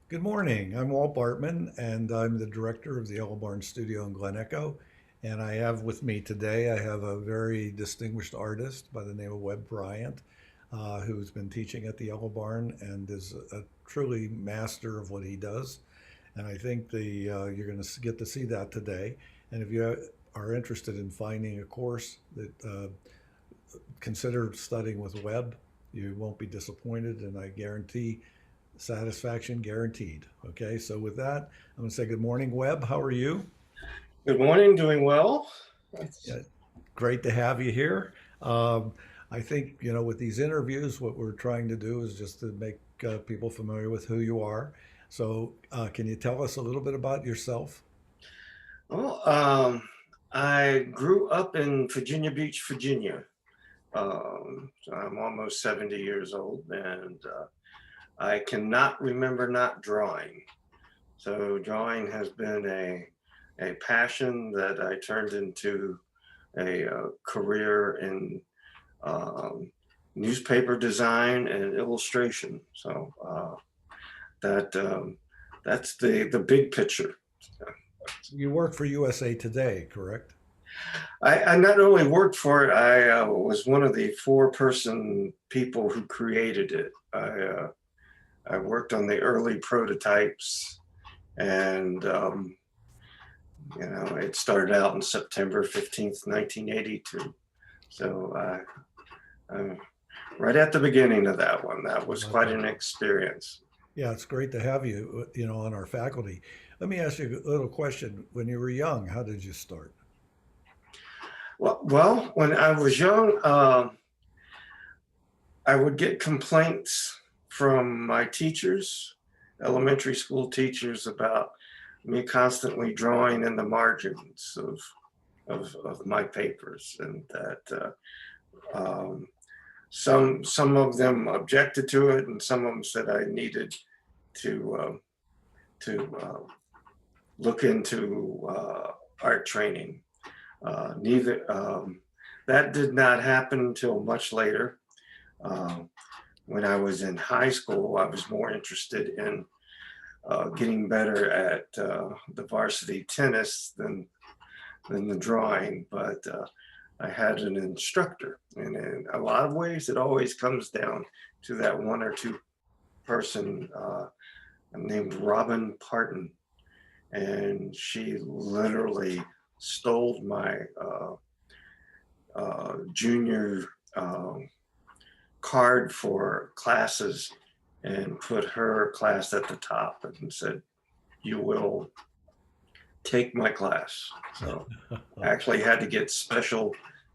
Good morning. I'm Walt Bartman, and I'm the director of the Yellow Barn Studio in Glen Echo. And I have with me today, I have a very distinguished artist by the name of Webb Bryant, who's been teaching at the Yellow Barn and is a truly master of what he does. And I think you're going to get to see that today. And if you are interested in finding a course that consider studying with Webb, you won't be disappointed, and I guarantee satisfaction guaranteed. Okay, so with that, I'm going to say good morning, Webb. How are you? Good morning, doing well. Yeah, great to have you here. Um, I think, with these interviews, what we're trying to do is just to make people familiar with who you are. So, can you tell us a little bit about yourself? Well, I grew up in Virginia Beach, Virginia. So I'm almost 70 years old, and I cannot remember not drawing. So drawing has been a passion that I turned into a career in um, newspaper design and illustration. So that that's the big picture. You work for USA Today, correct? I not only worked for it, I was one of the four-person people who created it. I worked on the early prototypes, and it started out on September 15th, 1982. So I'm right at the beginning of that one. That was quite Okay. an experience. Yeah, it's great to have you, on our faculty. Let me ask you a little question. When you were young, how did you start? Well, when I was young, I would get complaints from my teachers, elementary school teachers, about me constantly drawing in the margins of my papers, and that some of them objected to it, and some of them said I needed to look into art training. Neither That did not happen until much later. Um, when I was in high school, I was more interested in getting better at the varsity tennis than the drawing, but I had an instructor, and in a lot of ways, it always comes down to that one or two person named Robin Parton, and she literally stole my junior card for classes and put her class at the top and said, "You will take my class." So I actually had to get special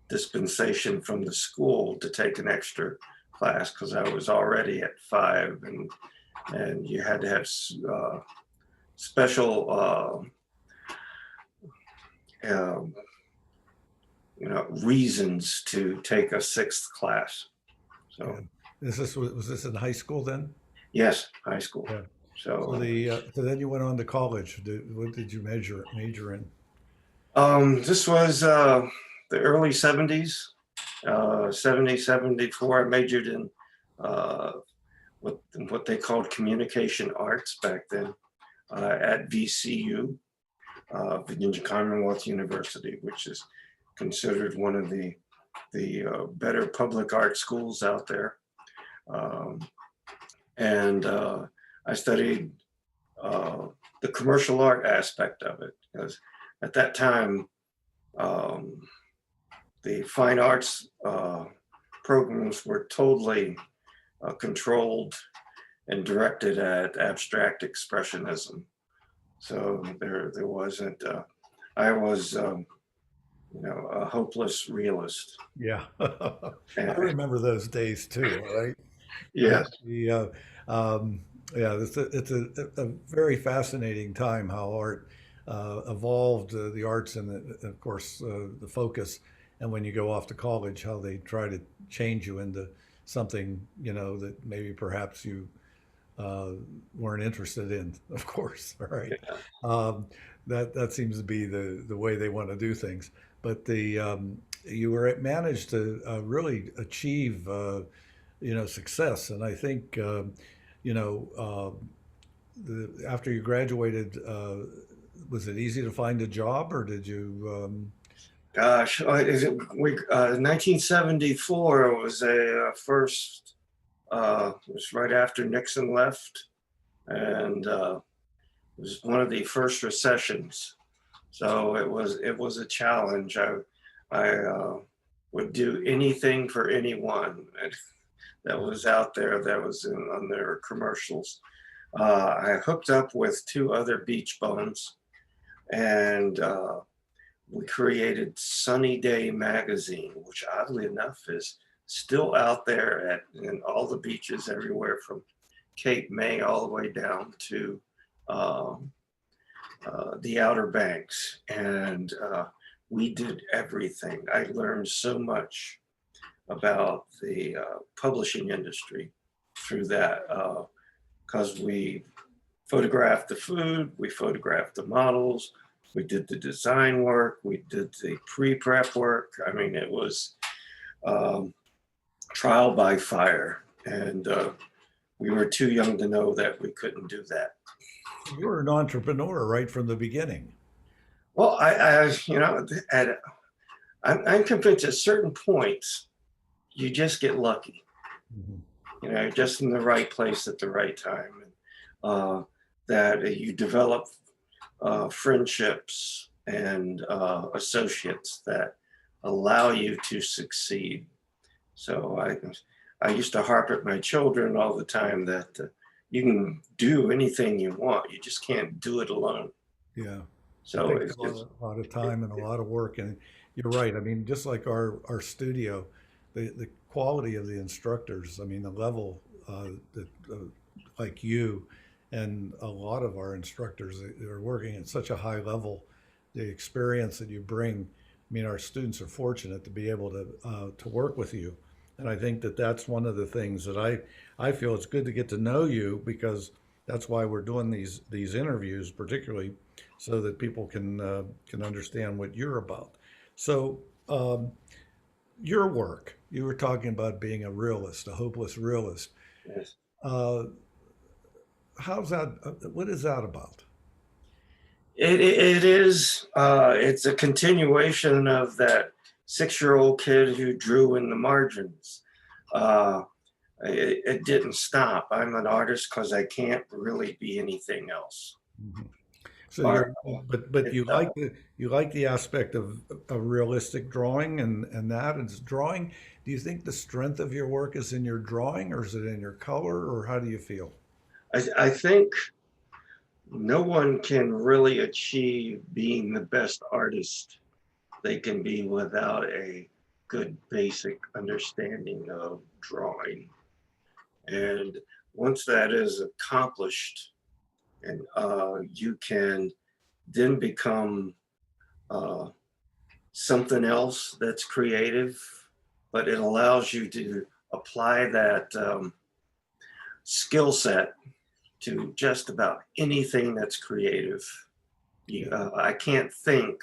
dispensation from the school to take an extra class because I was already at five, and you had to have special um, reasons to take a sixth class. Yeah. So Was this in high school then? yes, high school. Yeah. So So so then you went on to college. What did you major in? this was the early 70s, 70, 74. I majored in uh, what they called communication arts back then at VCU, Virginia Commonwealth University, which is considered one of the better public art schools out there. Um, and I studied uh, the commercial art aspect of it because at that time um, the fine arts programs were totally controlled and directed at abstract expressionism. So there wasn't. I was a hopeless realist. Yeah. I And, remember those days too, all right? yes. Um, yeah, it's a very fascinating time how art evolved, the arts and of course the focus. And when you go off to college, how they try to change you into something, that maybe perhaps you uh, weren't interested in, of course. All right. Um, that seems to be the way they want to do things. But you were managed to really achieve success, and I think you know after you graduated, was it easy to find a job, or did you? Gosh, is it, 1974 was a first, it was right after Nixon left, and it was one of the first recessions. So it was a challenge. I would do anything for anyone that was out there that was on their commercials. I hooked up with two other beach bums, and we created Sunny Day magazine, which oddly enough is still out there at in all the beaches everywhere from Cape May all the way down to um, the Outer Banks. And we did everything. I learned so much about the publishing industry through that because we photographed the food, we photographed the models, we did the design work, we did the pre-prep work. I mean, it was um, trial by fire, and we were too young to know that we couldn't do that. You were an entrepreneur right from the beginning. Well, I'm convinced at certain points you just get lucky. Mhm. Just in the right place at the right time, and that you develop friendships and associates that allow you to succeed. So I used to harp at my children all the time that you can do anything you want, you just can't do it alone. Yeah. It So takes a lot of time and a lot of work. And you're right. I mean, just like our studio, the quality of the instructors, I mean, the level that like you and a lot of our instructors that are working at such a high level, the experience that you bring. I mean, our students are fortunate to be able to work with you. And I think that that's one of the things that I feel it's good to get to know you because that's why we're doing these interviews, particularly so that people can understand what you're about. So um, your work, you were talking about being a realist, a hopeless realist. yes. Uh, how's that? What is that about? It is it's a continuation of that 6 year old kid who drew in the margins. Uh, it didn't stop. I'm an artist because I can't really be anything else. Mhm. So Art you're, but it's uh, you like the aspect of a realistic drawing and that and drawing. Do you think the strength of your work is in your drawing, or is it in your color, or how do you feel? I think no one can really achieve being the best artist they can be without a good basic understanding of drawing. And once that is accomplished, and you can then become uh, something else that's creative, but it allows you to apply that skill set to just about anything that's creative. Yeah. I can't think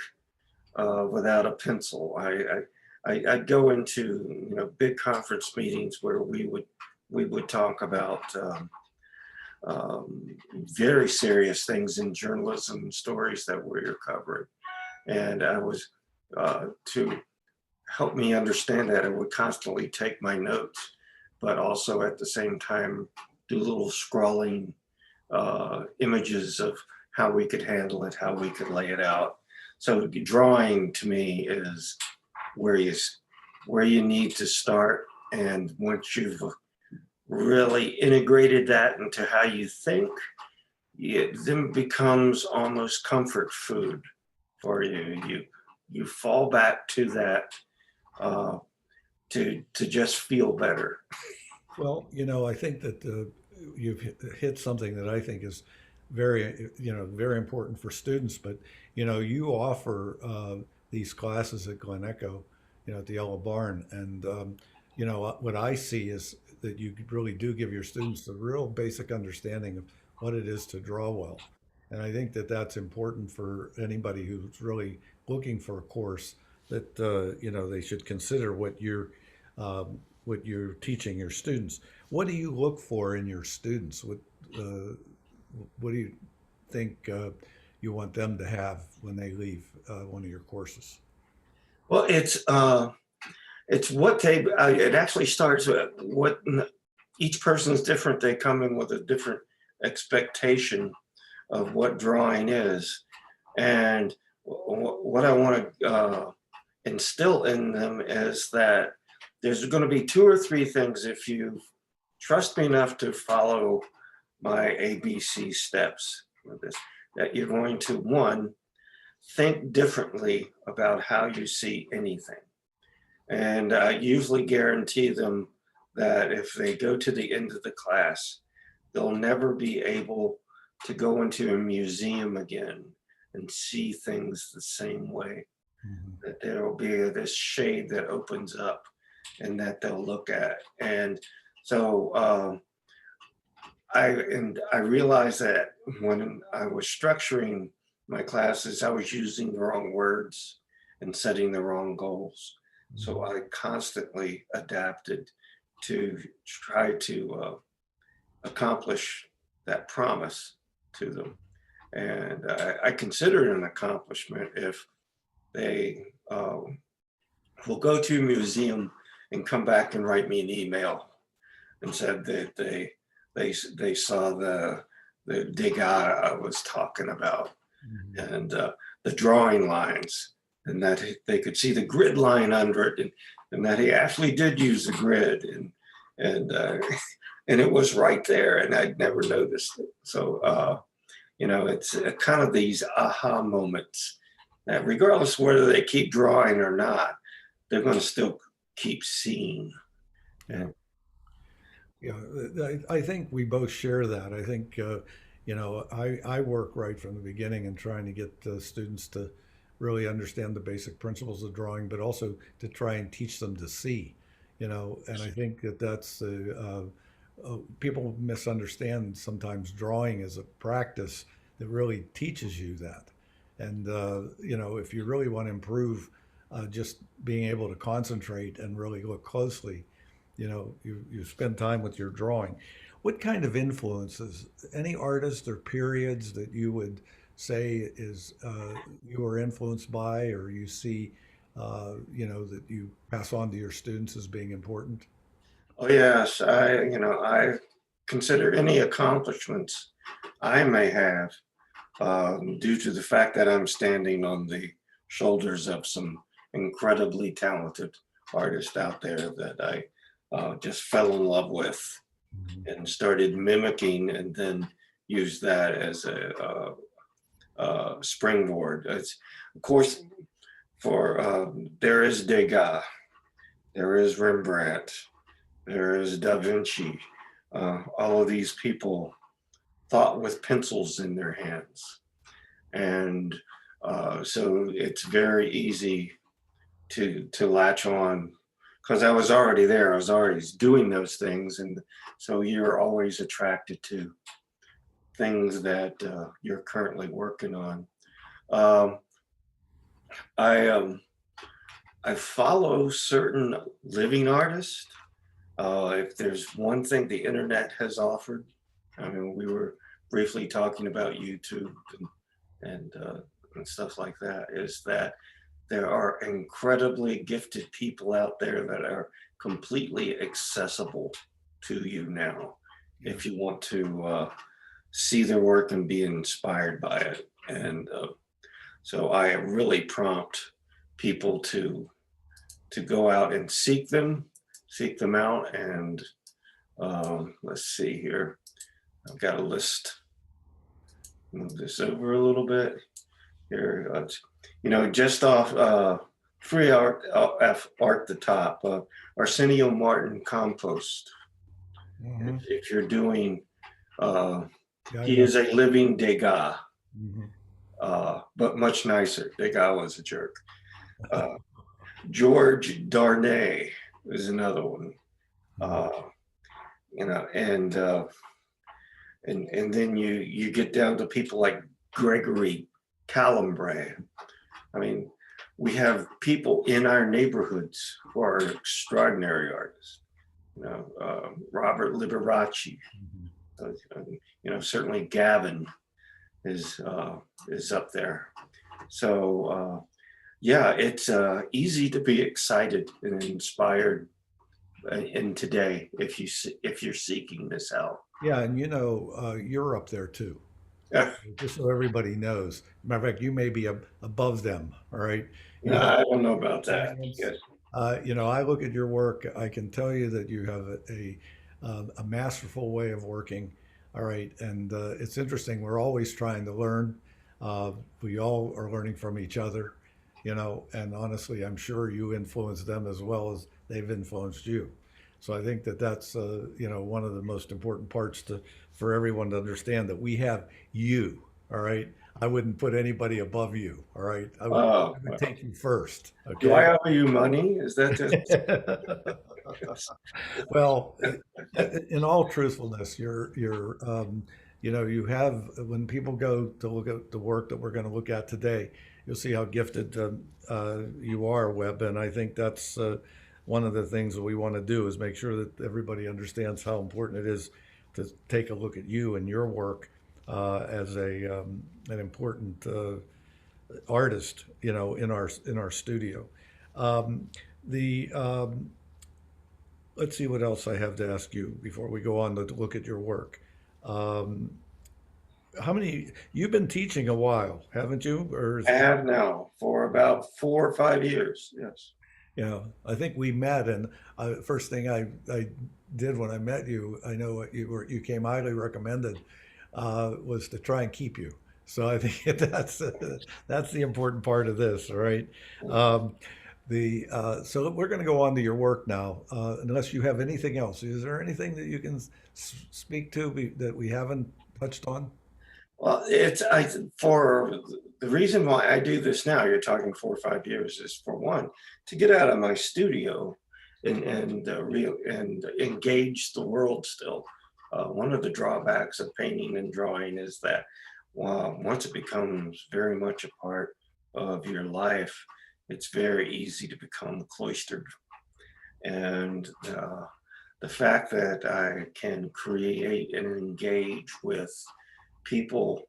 without a pencil. I go into big conference meetings where we would talk about very serious things in journalism stories that we're covering, and I was to help me understand that I would constantly take my notes, but also at the same time do little scrawling images of how we could handle it, how we could lay it out. So drawing to me is where you where you need to start, and once you've really integrated that into how you think, it then becomes almost comfort food for you. You fall back to that uh, to just feel better. Well, I think that you've hit something that I think is very, very important for students. But you offer these classes at Glen Echo, at the Yellow Barn, and what I see is that you really do give your students a real basic understanding of what it is to draw well, and I think that that's important for anybody who's really looking for a course that they should consider what you're teaching your students. What do you look for in your students? What do you think you want them to have when they leave one of your courses? Well, it's what they. It actually starts with what each person's different. They come in with a different expectation of what drawing is, and what I want to instill in them is that there's going to be two or three things if you trust me enough to follow my ABC steps with this, that you're going to, one, think differently about how you see anything. And I usually guarantee them that if they go to the end of the class, they'll never be able to go into a museum again and see things the same way. Mhm. That there will be this shade that opens up and that they'll look at. And so I realized that when I was structuring my classes, I was using the wrong words and setting the wrong goals. So Mhm. I constantly adapted to try to accomplish that promise to them. And I consider it an accomplishment if they will go to a museum and come back and write me an email and said that they saw the Degas I was talking about Mhm. and the drawing lines, and that they could see the grid line under it, and that he actually did use the grid, and and it was right there, and I'd never noticed it. So it's kind of these aha moments that regardless whether they keep drawing or not, they're going to still keep seeing. Yeah. And Yeah, I think we both share that. I think, I work right from the beginning in trying to get students to really understand the basic principles of drawing, but also to try and teach them to see, and I think that that's people misunderstand sometimes drawing as a practice that really teaches you that. And, if you really want to improve just being able to concentrate and really look closely, you spend time with your drawing. What kind of influences, any artist or periods that you would say is you are influenced by, or you see, that you pass on to your students as being important? oh yes, I consider any accomplishments I may have due to the fact that I'm standing on the shoulders of some incredibly talented artists out there that I just fell in love with Mhm. and started mimicking, and then used that as a springboard. It's, of course, for there is Degas, there is Rembrandt, there is Da Vinci. All of these people thought with pencils in their hands. And so it's very easy to latch on because I was already there. I was already doing those things, and so you're always attracted to things that you're currently working on. Um, I I follow certain living artists. If there's one thing the internet has offered, I mean, we were briefly talking about YouTube and stuff like that, is that there are incredibly gifted people out there that are completely accessible to you now Yeah. if you want to see their work and be inspired by it. And so I really prompt people to go out and seek them out. And let's see here. I've got a list. Move this over a little bit here. Just off free art, art the top. Arsenio Martin Compost. Hmm. If you're doing, uh, Yeah, I he know. is a living Degas, Hmm. but much nicer. Degas was a jerk. Uh, George Darnay is another one. Uh, and and then you get down to people like Gregory Calimbray. I mean, we have people in our neighborhoods who are extraordinary artists. Robert Liberace, Certainly Gavin is up there. So yeah, it's easy to be excited and inspired in today if you're seeking this out. Yeah, and you're up there too. Yeah, Just so everybody knows. Matter of fact, you may be above them. All right. You got I don't know about that. experience. Yes. I look at your work. I can tell you that you have a masterful way of working. All right, and it's interesting. We're always trying to learn. We all are learning from each other. And honestly, I'm sure you influence them as well as they've influenced you. So I think that that's one of the most important parts to for everyone to understand that we have you. All right. I wouldn't put anybody above you. All right. I would Well, take you first. do I Okay. owe you money? Is that just? Well, in all truthfulness, you have when people go to look at the work that we're going to look at today, you'll see how gifted you are, Webb, and I think that's one of the things that we want to do is make sure that everybody understands how important it is to take a look at you and your work as an important artist, in our studio. Um, the Let's see what else I have to ask you before we go on to look at your work. Um, how many you've been teaching a while, haven't you? Or I have now for about 4 or 5 years. Yes. I think we met, and first thing I did when I met you, I know you came highly recommended, was to try and keep you. So I think that's the important part of this, all right? Um, so we're going to go on to your work now, unless you have anything else. Is there anything that you can speak to that we haven't touched on? Well, for the reason why I do this now, you're talking 4 or 5 years, is for one, to get out of my studio and engage the world still. One of the drawbacks of painting and drawing is that once it becomes very much a part of your life, it's very easy to become cloistered. And the fact that I can create and engage with people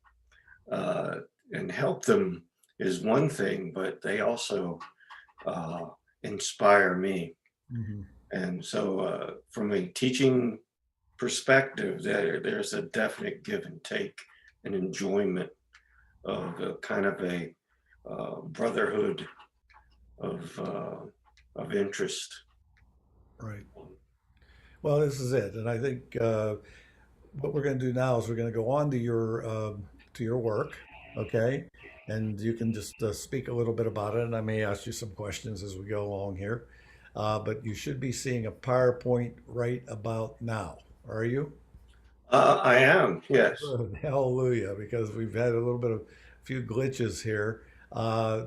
uh, and help them is one thing, but they also uh, inspire me. Hmm. And so, from a teaching perspective, there's a definite give and take and enjoyment of a kind of a brotherhood of interest. Right. Well, this is it, and I think what we're going to do now is we're going to go on to your work, okay? And you can just speak a little bit about it, and I may ask you some questions as we go along here. But you should be seeing a PowerPoint right about now. Are you? I am, yes, Good. Hallelujah, because we've had a little bit of a few glitches here.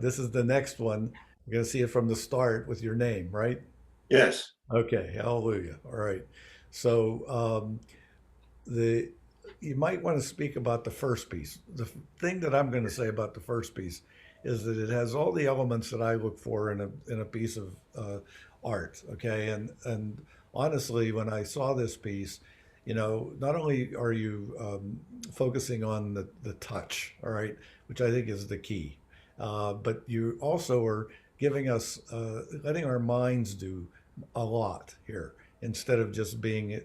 This is the next one. You're going to see it from the start with your name, right? yes. Okay, hallelujah. All right. So the you might want to speak about the first piece. The thing that I'm going to say about the first piece is that it has all the elements that I look for in a piece of art. Okay, and honestly, when I saw this piece, not only are you focusing on the touch, all right, which I think is the key, but you also are giving us letting our minds do a lot here instead of just being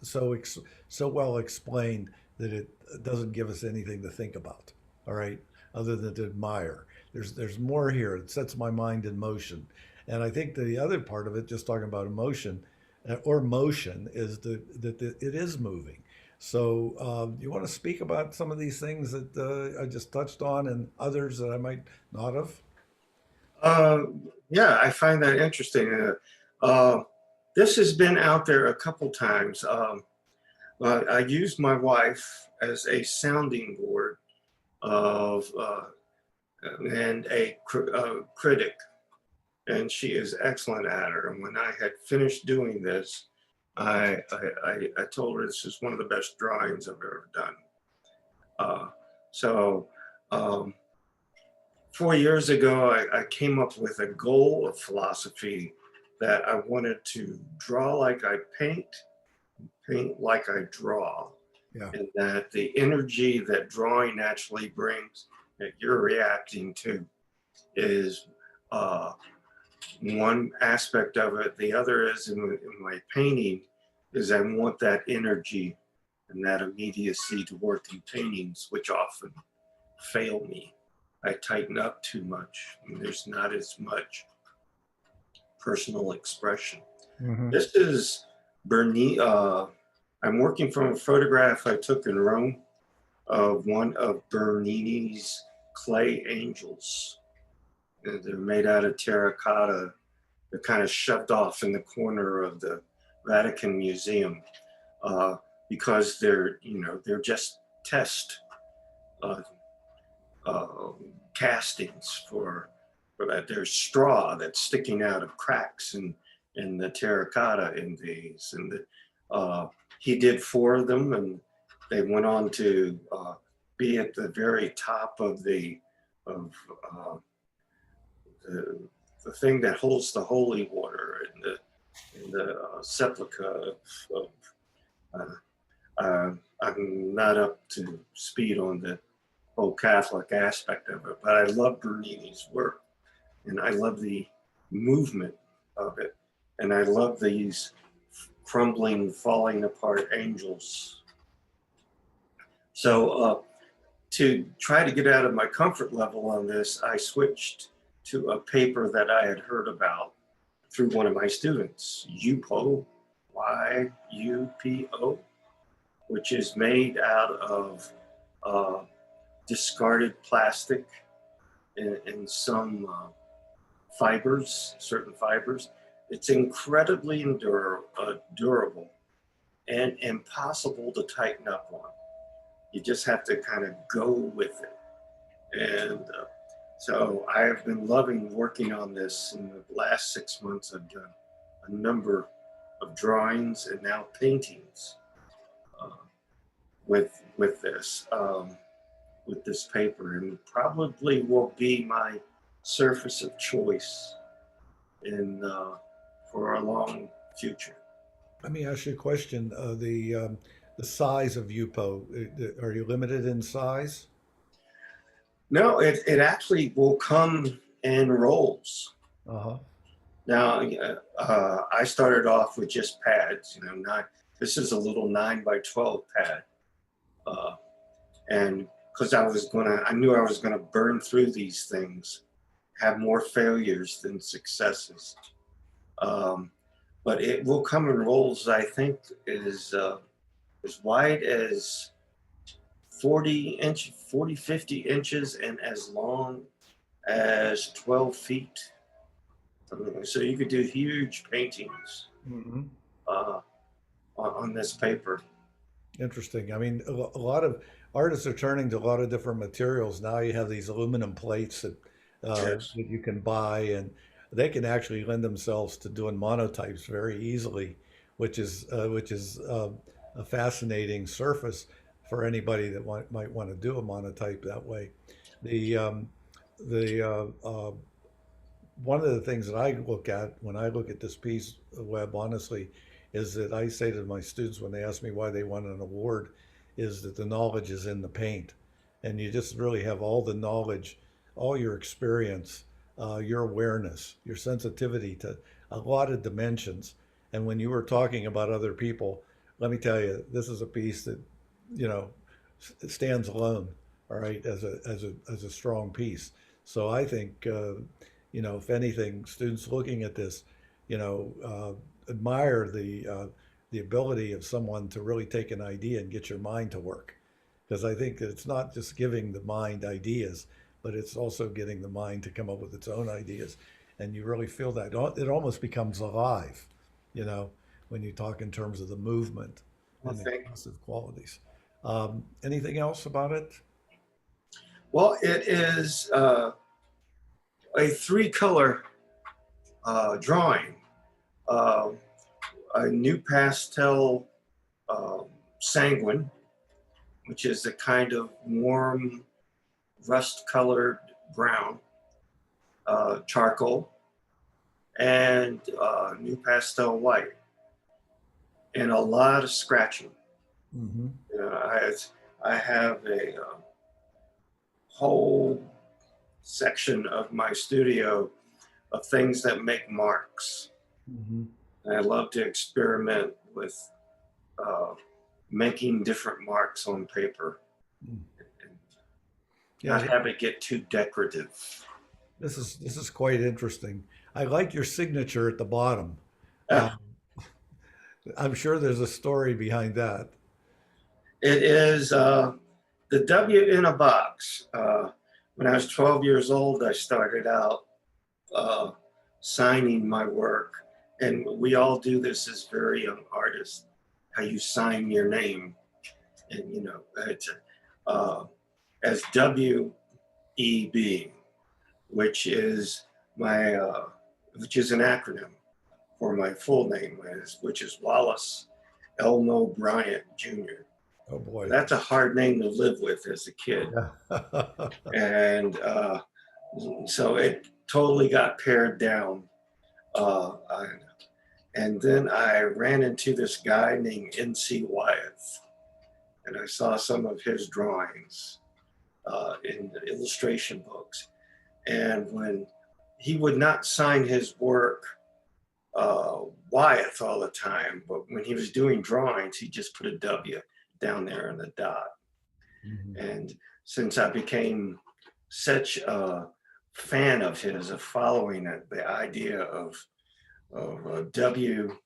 so well explained that it doesn't give us anything to think about. All right, other than to admire. There's more here. It sets my mind in motion, and I think the other part of it, just talking about emotion or motion, is that it is moving. So you want to speak about some of these things that I just touched on, and others that I might not have. Yeah, I find that interesting. Uh, this has been out there a couple times. I used my wife as a sounding board of and a critic, and she is excellent at her. And when I had finished doing this, I told her this is one of the best drawings I've ever done. Uh, so um, 4 years ago, I came up with a goal of philosophy that I wanted to draw like I paint, paint like I draw. Yeah. and that the energy that drawing actually brings that you're reacting to is uh, one aspect of it. The other is in my painting is I want that energy and that immediacy to work in paintings, which often fail me. I tighten up too much, and there's not as much personal expression. Hmm. This is Bernie. I'm working from a photograph I took in Rome of one of Bernini's clay angels. And they're made out of terracotta. They're kind of shoved off in the corner of the Vatican Museum uh, because they're just test uh, uh, castings for that. There's straw that's sticking out of cracks in the terracotta in these, and he did four of them, and they went on to be at the very top of of uh, the, the thing that holds the holy water in the sepulchre of I'm not up to speed on the whole Catholic aspect of it, but I love Bernini's work, and I love the movement of it, and I love these crumbling, falling apart angels. So to try to get out of my comfort level on this, I switched to a paper that I had heard about through one of my students, UPO, YUPO, which is made out of uh, discarded plastic and some fibers, certain fibers. It's incredibly durable and impossible to tighten up on. You just have to kind of go with it. And so I have been loving working on this. In the last 6 months, I've done a number of drawings and now paintings uh, with this paper, and probably will be my surface of choice in for a long future. Let me ask you a question. The size of UPO, are you limited in size? No, it actually will come in rolls. Uh-huh. Now, I started off with just pads. Not this is a little 9 by 12 pad, uh, and because I knew I was gonna burn through these things, have more failures than successes. Um, but it will come in rolls. I think is as wide as 50 inches, and as long as 12 feet. So you could do huge paintings Hmm. uh, on this paper. Interesting. I mean, a lot of artists are turning to a lot of different materials. Now you have these aluminum plates Yes. that you can buy, and they can actually lend themselves to doing monotypes very easily, which is a fascinating surface for anybody that might want to do a monotype that way. The the One of the things that I look at when I look at this piece of web, honestly, is that I say to my students when they ask me why they want an award, is that the knowledge is in the paint. And you just really have all the knowledge, all your experience, your awareness, your sensitivity to a lot of dimensions. And when you were talking about other people, let me tell you, this is a piece that, you know, stands alone, all right, as a strong piece. So I think if anything, students looking at this, admire the ability of someone to really take an idea and get your mind to work. Because I think that it's not just giving the mind ideas, but it's also getting the mind to come up with its own ideas. And you really feel that it almost becomes alive, you know, when you talk in terms of the movement I and the think. expressive qualities. Anything else about it? Well, it is a three-color drawing. Uh, a new pastel uh, sanguine, which is a kind of warm rust-colored brown, charcoal, and new pastel white, and a lot of scratching. Mm-hmm. You know, I have a whole section of my studio of things that make marks. Mhm. And I love to experiment with uh, making different marks on paper Mm. and Yeah, not have it get too decorative. this is quite interesting. I like your signature at the bottom. Uh, Uh, I'm sure there's a story behind that. it is the W in a box. When I was 12 years old, I started out uh, signing my work. And we all do this as very young artists, how you sign your name. And, you know, it's uh, as WEB, which is my, which is an acronym for my full name, which is Wallace Elmo Bryant Jr. Oh boy. That's a hard name to live with as a kid. Yeah. And so it totally got pared down. I, and then I ran into this guy named N.C. Wyeth, and I saw some of his drawings in the illustration books. And when he would not sign his work Wyeth all the time, but when he was doing drawings, he just put a W down there and a dot. Mhm. And since I became such a fan of his, of following it, the idea of W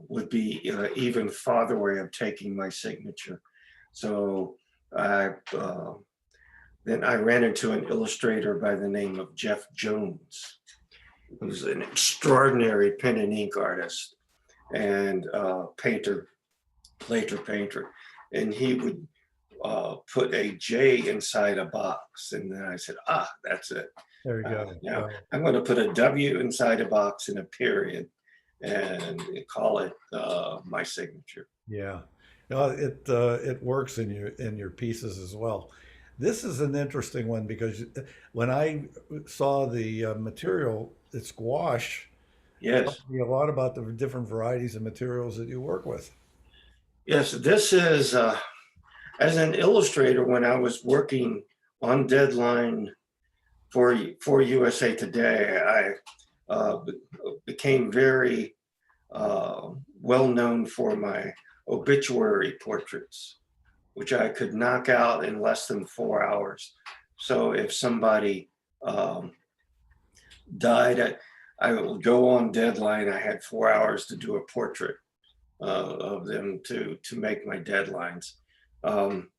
would be even farther way of taking my signature. So I then I ran into an illustrator by the name of Jeff Jones, who's an extraordinary pen and ink artist and painter, later painter, and he would put a J inside a box, and then I said, that's it. There you go. Now Well, I'm going to put a W inside a box and a period, and call it my signature. yeah. No, it works in your pieces as well. This is an interesting one because when I saw the material, it's gouache. Tell Yes, me a lot about the different varieties of materials that you work with. yes. This is as an illustrator when I was working on deadline for USA Today. I became very well known for my obituary portraits, which I could knock out in less than 4 hours. So if somebody um, died, I would go on deadline. I had 4 hours to do a portrait of them to make my deadlines. Um,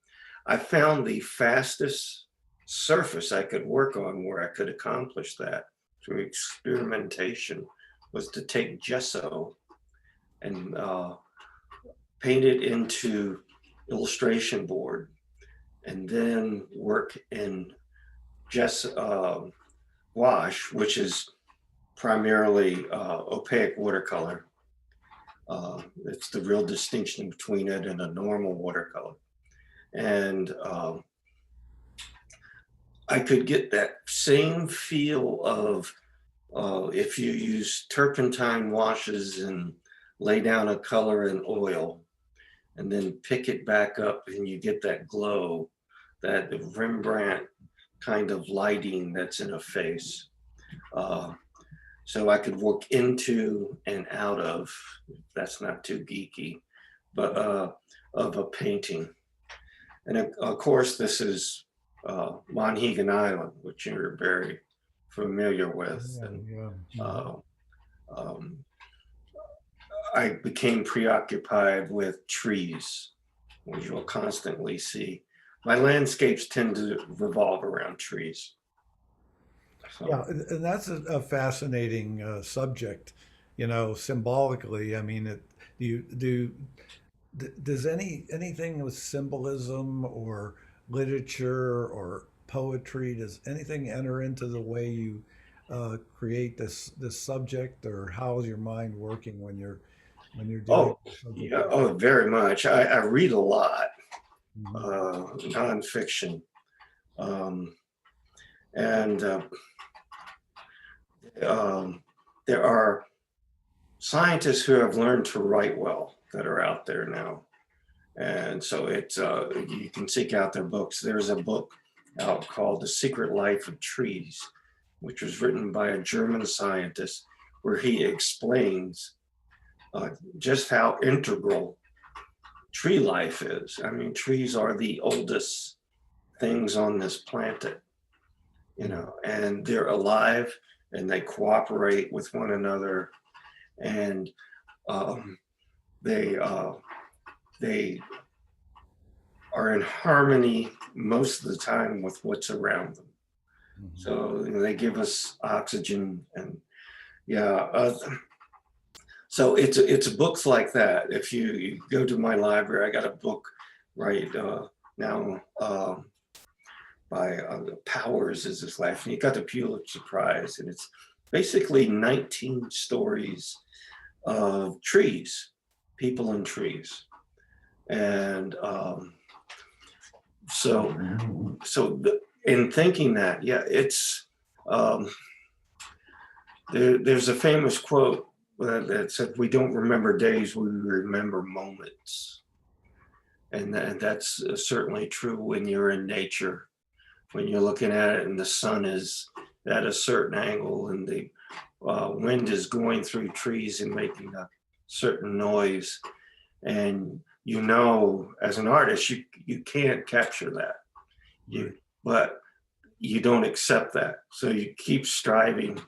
I found the fastest surface I could work on where I could accomplish that through experimentation was to take gesso and paint it into illustration board and then work in gesso wash, which is primarily opaque watercolor. It's the real distinction between it and a normal watercolor. And I could get that same feel of if you use turpentine washes and lay down a color in oil and then pick it back up and you get that glow, that Rembrandt kind of lighting that's in a face. Uh, so I could work into and out of, that's not too geeky, but of a painting. And of course, this is Monhegan Island, which you're very familiar with. Yeah, And yeah. Mhm. uh, um, I became preoccupied with trees, which you'll constantly see. My landscapes tend to revolve around trees. Yeah, So, and that's a fascinating subject, symbolically. I mean, do you do does anything with symbolism or literature or poetry, does anything enter into the way you create this subject, or how's your mind working when you're dealing oh, with a subject yeah, like oh, very much. I read a lot, that? nonfiction. Um, and um, there are scientists who have learned to write well that are out there now. And so it's you can seek out their books. There's a book out called The Secret Life of Trees, which was written by a German scientist, where he explains just how integral tree life is. I mean, trees are the oldest things on this planet, you Mm. know, and they're alive and they cooperate with one another, and um, they they are in harmony most of the time with what's around them. Mhm. So you know, they give us oxygen, and yeah. So it's books like that. If you go to my library, I got a book right now by Powers is his last name. He got the Pulitzer Prize, and it's basically 19 stories of trees, people and trees, and so in thinking that, yeah, it's um, there's a famous quote that said, "We don't remember days, we remember moments," and that's certainly true when you're in nature. When you're looking at it, and the sun is at a certain angle, and the wind is going through trees and making a certain noise, and you know, as an artist, you can't capture that. You Right. but you don't accept that, so you keep striving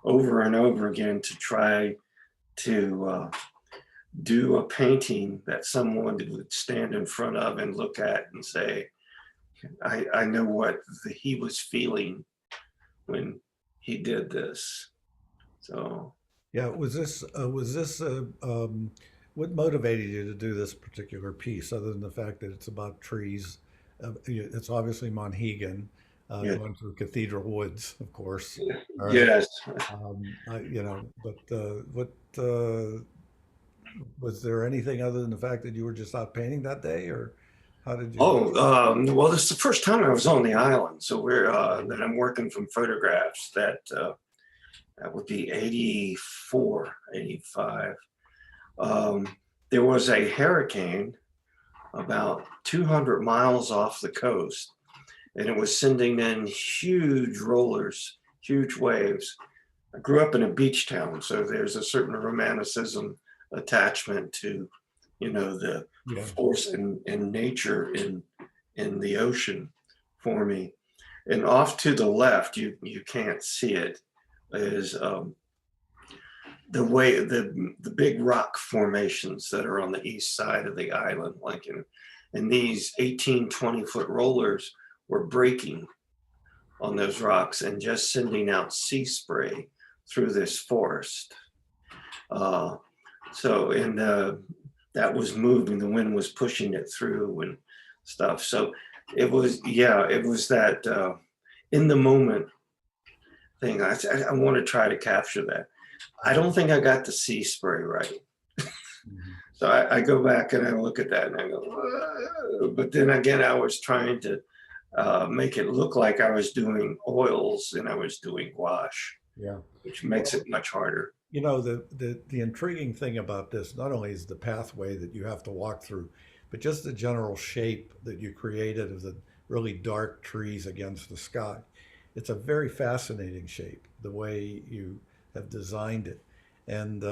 over and over again to try to do a painting that someone would stand in front of and look at and say, I know what he was feeling when he did this. So, Yeah. What motivated you to do this particular piece, other than the fact that it's about trees? It's obviously Monhegan, yeah, going through Cathedral Woods, of course. All right. yes. But what was there anything other than the fact that you were just out painting that day, or how did you? Oh, well, this is the first time I was on the island. So we're that I'm working from photographs that would be 84, 85. Um, there was a hurricane about 200 miles off the coast, and it was sending in huge rollers, huge waves. I grew up in a beach town, so there's a certain romanticism attachment to, you know, the Yeah. force in nature in the ocean for me. And off to the left, you can't see it, is the big rock formations that are on the east side of the island, like and these 18, 20-foot rollers were breaking on those rocks and just sending out sea spray through this forest. Uh, so, and that was moving, the wind was pushing it through and stuff. So it was, yeah, it was that in the moment thing. I want to try to capture that. I don't think I got the sea spray right. Mhm. So I go back and I look at that and I go, "Whoa." But then again, I was trying to make it look like I was doing oils and I was doing gouache, Yeah. which makes it much harder. The intriguing thing about this not only is the pathway that you have to walk through, but just the general shape that you created of the really dark trees against the sky. It's a very fascinating shape, the way you have designed it, and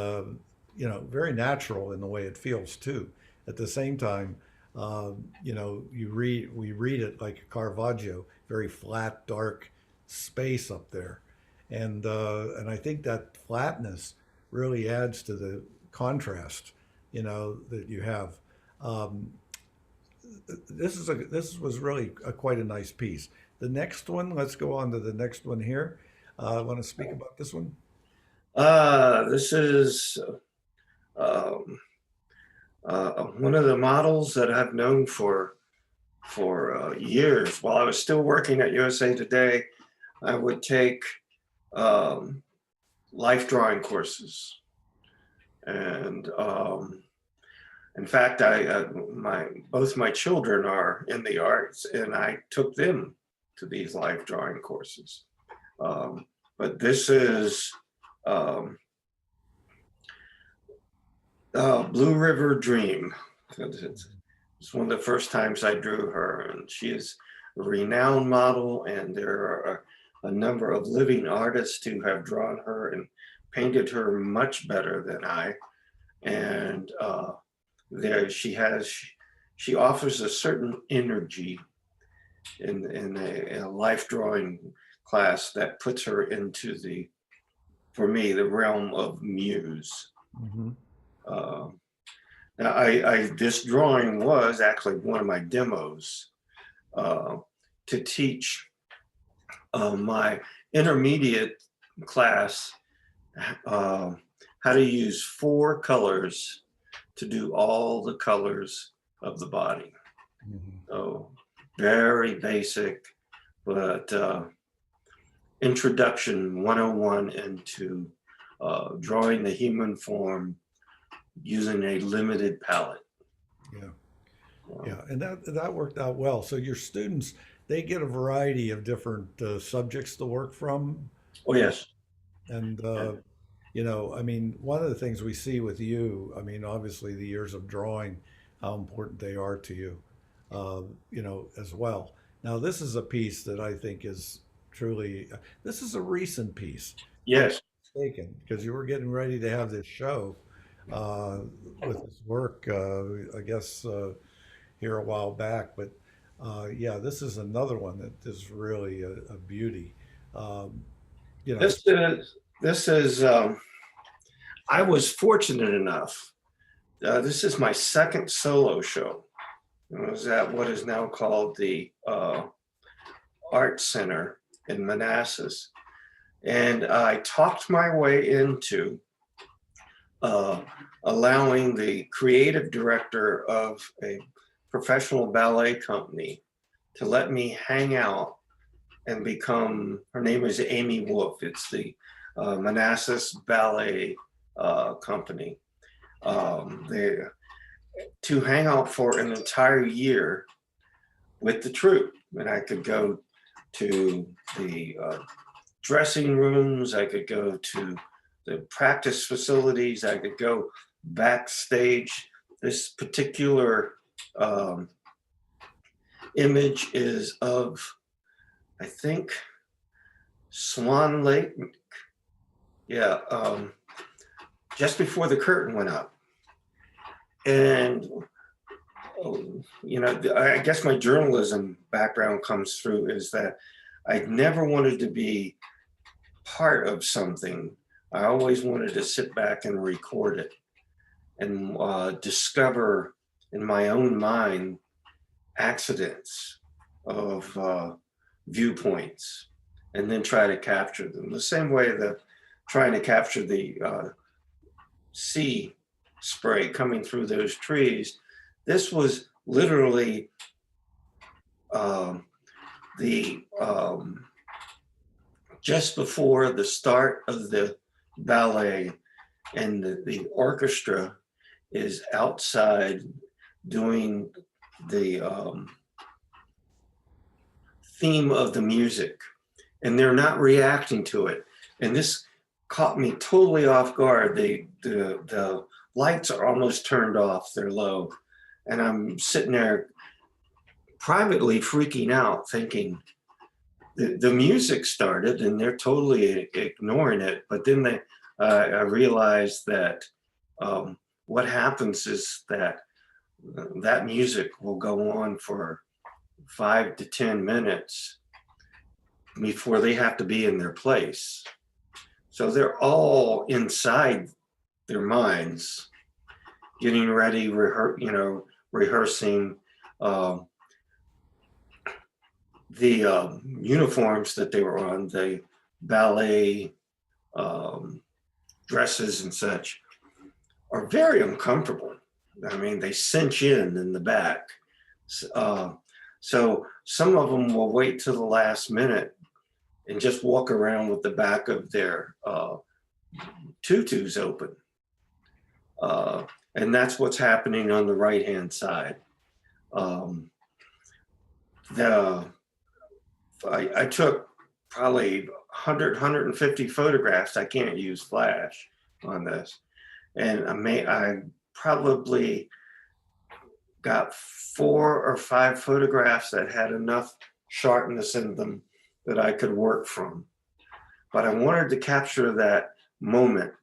very natural in the way it feels too. At the same time, we read it like Caravaggio, very flat, dark space up there, and I think that flatness really adds to the contrast, that you have. Um, this was really quite a nice piece. The next one, let's go on to the next one here. I want to speak about this one. This is um, one of the models that I've known for years. While I was still working at USA Today, I would take um, life drawing courses, and in fact, I my both my children are in the arts, and I took them to these life drawing courses. Um, but this is um, Blue River Dream. It's one of the first times I drew her, and she is a renowned model, and there are a number of living artists who have drawn her and painted her much better than I. And there she offers a certain energy in a life drawing class that puts her into for me, the realm of muse. Hmm. Uh, Now, this drawing was actually one of my demos uh, to teach my intermediate class uh, how to use 4 colors to do all the colors of the body. Hmm. So very basic, but introduction 101 into drawing the human form using a limited palette. Yeah. Um, Yeah, and that worked out well. So your students, they get a variety of different subjects to work from, oh uh, yes. and I mean, one of the things we see with you, I mean, obviously the years of drawing, how important they are to you, as well. Now, this is a piece that I think is truly, this is a recent piece, if I'm not Yes. mistaken, because you were getting ready to have this show uh, with this work, I guess, here a while back. But yeah, this is another one that is really a beauty. Um, you know, This is I was fortunate enough. This is my second solo show. It was at what is now called the Art Center in Manassas. And I talked my way into uh, allowing the creative director of a professional ballet company to let me hang out and become, her name is Amy Wolf. It's the Manassas Ballet Company. They to hang out for an entire year with the troupe, and I could go to the dressing rooms, I could go to the practice facilities, I could go backstage. This particular um, image is of, I think, Swan Lake. Yeah, just before the curtain went up. And, I guess my journalism background comes through is that I never wanted to be part of something. I always wanted to sit back and record it and discover in my own mind accidents of viewpoints and then try to capture them. The same way that trying to capture the sea spray coming through those trees. This was literally um, the just before the start of the ballet, and the orchestra is outside doing the theme of the music, and they're not reacting to it. And this caught me totally off guard. The lights are almost turned off; they're low, and I'm sitting there privately freaking out, thinking the music started and they're totally ignoring it. But then I realized that what happens is that that music will go on for 5 to 10 minutes before they have to be in their place. So they're all inside their minds, getting ready, rehearsing. Um, the uniforms that they were on, the ballet um, dresses and such, are very uncomfortable. I mean, they cinch in the back. Uh, so some of them will wait till the last minute and just walk around with the back of their tutus open. Uh, and that's what's happening on the right hand side. Um, the I took probably 150 photographs. I can't use flash on this. And I probably got 4 or 5 photographs that had enough sharpness in them that I could work from. But I wanted to capture that moment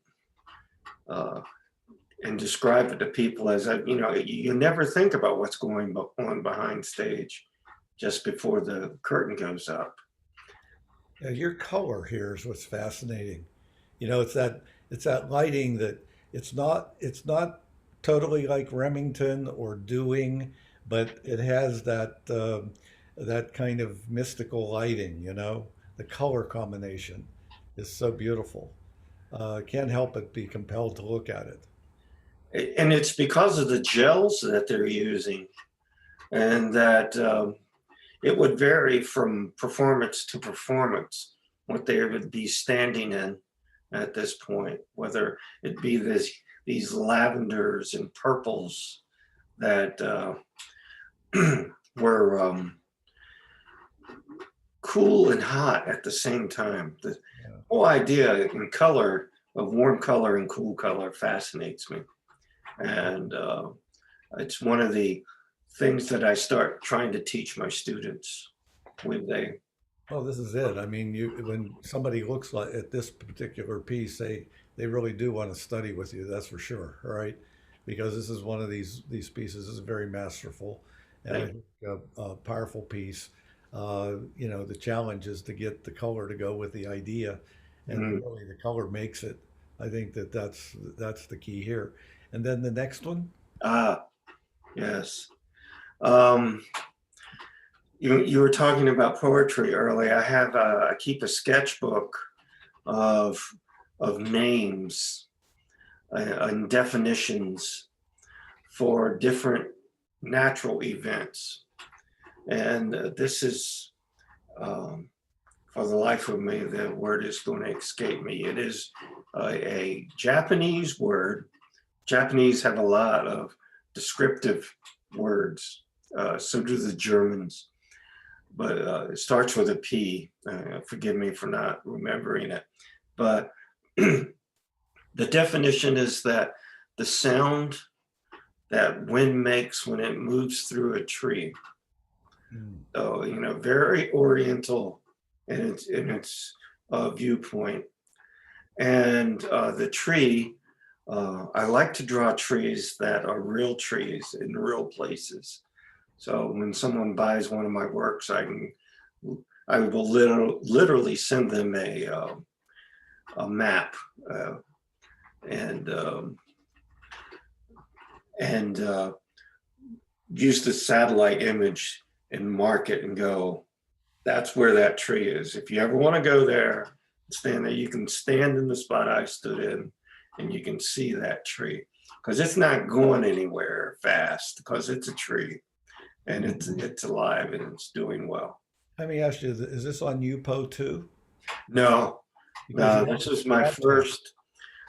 uh, and describe it to people as you never think about what's going on behind stage just before the curtain goes up. Yeah, your color here is what's fascinating. You know, it's that lighting that it's not totally like Remington or Dewing, but it has that kind of mystical lighting. You know, the color combination is so beautiful. Can't help but be compelled to look at it. And it's because of the gels that they're using, and that it would vary from performance to performance what they would be standing in at this point, whether it be these lavenders and purples that were cool and hot at the same time. The Yeah. whole idea in color of warm color and cool color fascinates me. And it's one of the things that I start trying to teach my students when they. Oh, this is it. I mean, when somebody looks like at this particular piece, they really do want to study with you. That's for sure. All right, because this is one of these pieces. This is very masterful, and I They think a powerful piece. You know, the challenge is to get the color to go with the idea, and mm, really the color makes it. I think that's the key here. And then the next one. ah, yes. Um, you were talking about poetry earlier. I keep a sketchbook of names and definitions for different natural events, and this is um, for the life of me, the word is going to escape me. It is a Japanese word. Japanese have a lot of descriptive words. So do the Germans, but it starts with a P. Forgive me for not remembering it. But the definition is that the sound that wind makes when it moves through a tree. Mm, So, very oriental in its viewpoint. And the tree, I like to draw trees that are real trees in real places. So when someone buys one of my works, I will literally send them a map uh, and and use the satellite image and mark it and go, that's where that tree is. If you ever want to go there, stand there. You can stand in the spot I stood in, and you can see that tree because it's not going anywhere fast because it's a tree and mm. it's alive and it's doing well. Let me ask you, is this on UPO too? No, Because no, you have this the is my scratching. first.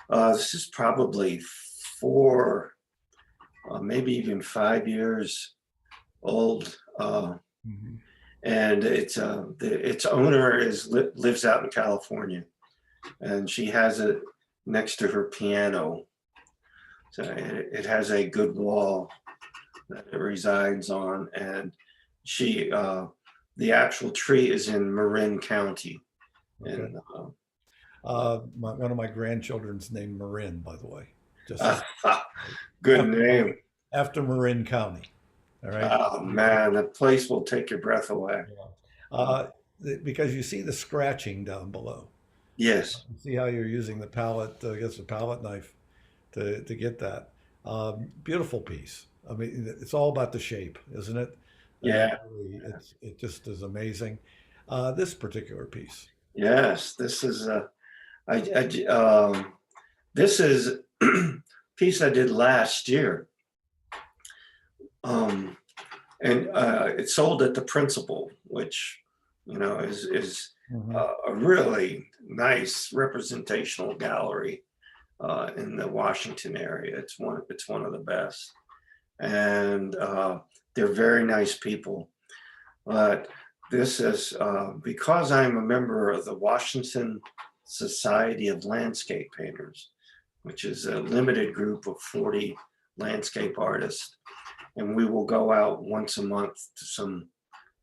This is probably 4, maybe even 5 years old. Mhm. And its owner lives out in California, and she has it next to her piano. So it has a good wall that it resides on, and she the actual tree is in Marin County, Okay. and One of my grandchildren's named Marin, by the way, just uh, as good after name. after Marin County. All right. Oh man, the place will take your breath away. Yeah. Uh, Because you see the scratching down below. yes, You see how you're using the palette, I guess, a palette knife to get that. Beautiful piece. I mean, it's all about the shape, isn't it? yeah, Really, it just is amazing. This particular piece. yes. This is piece I did last year. Um, and it sold at the Principal, which is Hmm. a really nice representational gallery in the Washington area. It's one of the best, and they're very nice people. But this is because I'm a member of the Washington Society of Landscape Painters, which is a limited group of 40 landscape artists. and we will go out once a month to some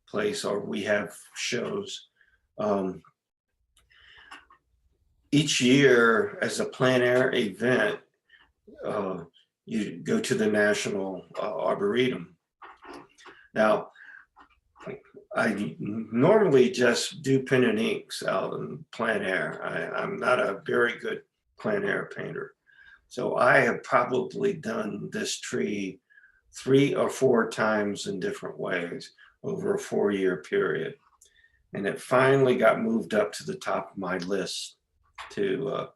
place, or we have shows. Um, each year, as a plein air event, uh, you go to the National Arboretum. Now, I normally just do pen and inks out in plein air. I'm not a very good plein air painter. So I have probably done this tree 3 or 4 times in different ways over a 4-year period. And it finally got moved up to the top of my list to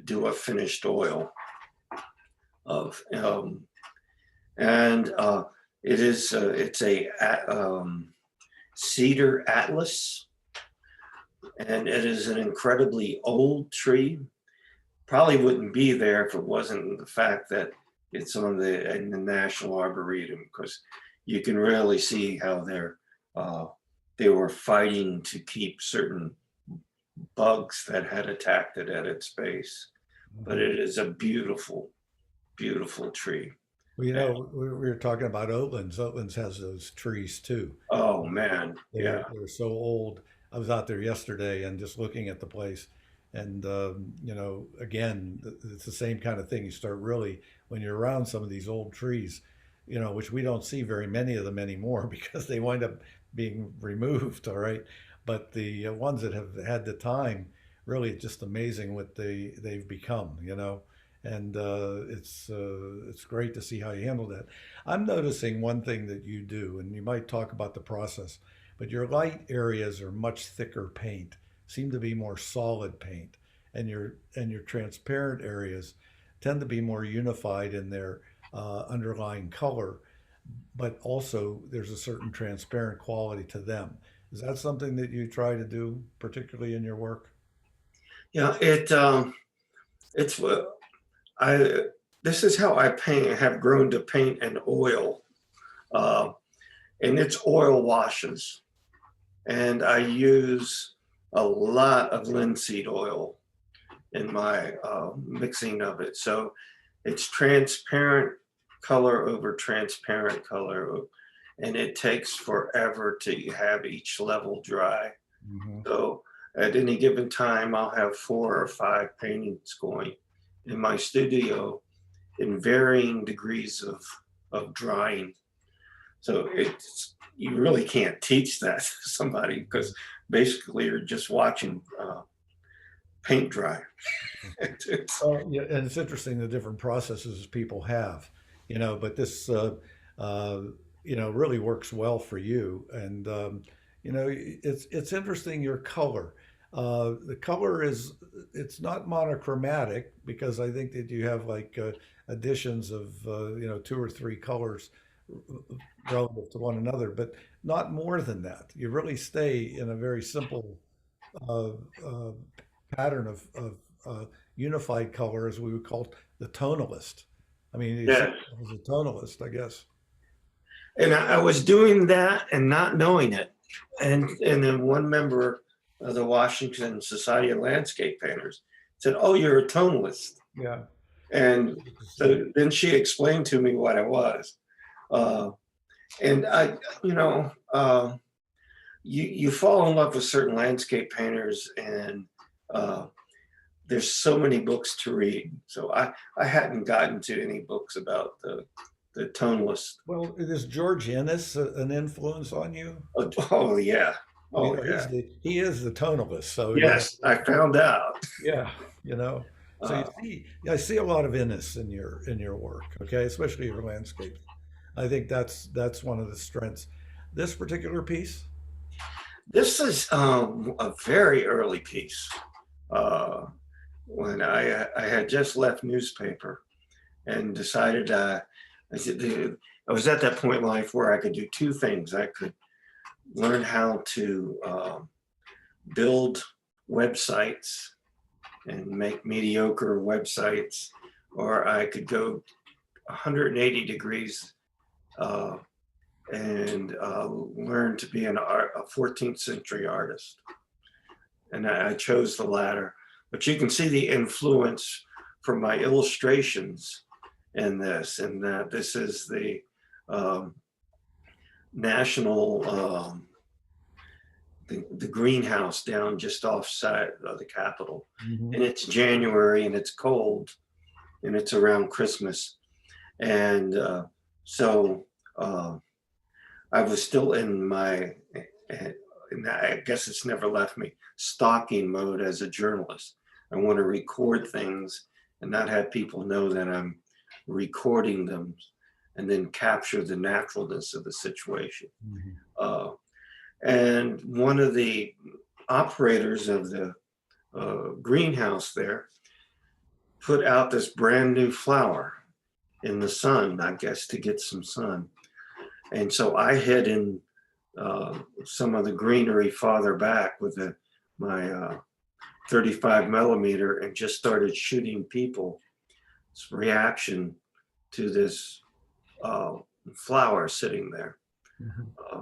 do a finished oil of, and it's a cedar atlas, and it is an incredibly old tree. Probably wouldn't be there if it wasn't the fact that it's in the National Arboretum, because you can really see how they were fighting to keep certain bugs that had attacked it at its base. But it is a beautiful, beautiful tree. Well, we were talking about Oatlands. Oatlands has those trees too. Oh man, yeah. They're so old. I was out there yesterday and just looking at the place, and again, it's the same kind of thing. You start really when you're around some of these old trees, which we don't see very many of them anymore because they wind up being removed. All right, but the ones that have had the time, really, it's just amazing what they've become. And it's great to see how you handle that. I'm noticing one thing that you do, and you might talk about the process, but your light areas are much thicker paint, seem to be more solid paint, and your transparent areas tend to be more unified in their underlying color, but also there's a certain transparent quality to them. Is that something that you try to do, particularly in your work? Yeah, it's I this is how I paint, have grown to paint and oil. Uh, and it's oil washes. And I use a lot of linseed oil in my mixing of it. So it's transparent color over transparent color. And it takes forever to have each level dry. Hmm. So at any given time, I'll have 4 or 5 paintings going in my studio in varying degrees of drying. So you really can't teach that to somebody, because basically you're just watching paint dry. Yeah, and it's interesting the different processes people have, but this, really works well for you. And, it's interesting your color. The color it's not monochromatic because I think that you have like additions of, 2 or 3 colors relative to one another, but not more than that. You really stay in a very simple uh, uh, pattern of unified color, as we would call it, the tonalist. I mean, you see Yeah. it as a tonalist, I guess. And I was doing that and not knowing it. And then one member of the Washington Society of Landscape Painters said, "Oh, you're a tonalist." Yeah. And so then she explained to me what I was. Uh, and I, you know, you fall in love with certain landscape painters, and uh, there's so many books to read. So I hadn't gotten to any books about the tonalist. Well, is George Ennis an influence on you? Oh yeah, Well, oh yeah, he is the tonalist, so yes, I found out. yeah, So Uh, I see a lot of Ennis in your work, okay, especially your landscape. I think that's one of the strengths. This particular piece, this is a very early piece. Uh, when I had just left newspaper and decided I said I was at that point in life where I could do 2 things. I could learn how to build websites and make mediocre websites, or I could go 180 degrees uh, and learn to be a 14th century artist. And I chose the latter. But you can see the influence from my illustrations in this, and that this is the um, national, the greenhouse down just offside of the Capitol. Hmm. And it's January and it's cold and it's around Christmas. And so uh, I was still in my, and I guess it's never left me, stalking mode as a journalist. I want to record things and not have people know that I'm recording them and then capture the naturalness of the situation. Hmm. Uh, and one of the operators of the greenhouse there put out this brand new flower in the sun, I guess, to get some sun. And so I hid in some of the greenery farther back with my 35 millimeter and just started shooting people's reaction to this uh, flower sitting there. Hmm. Uh,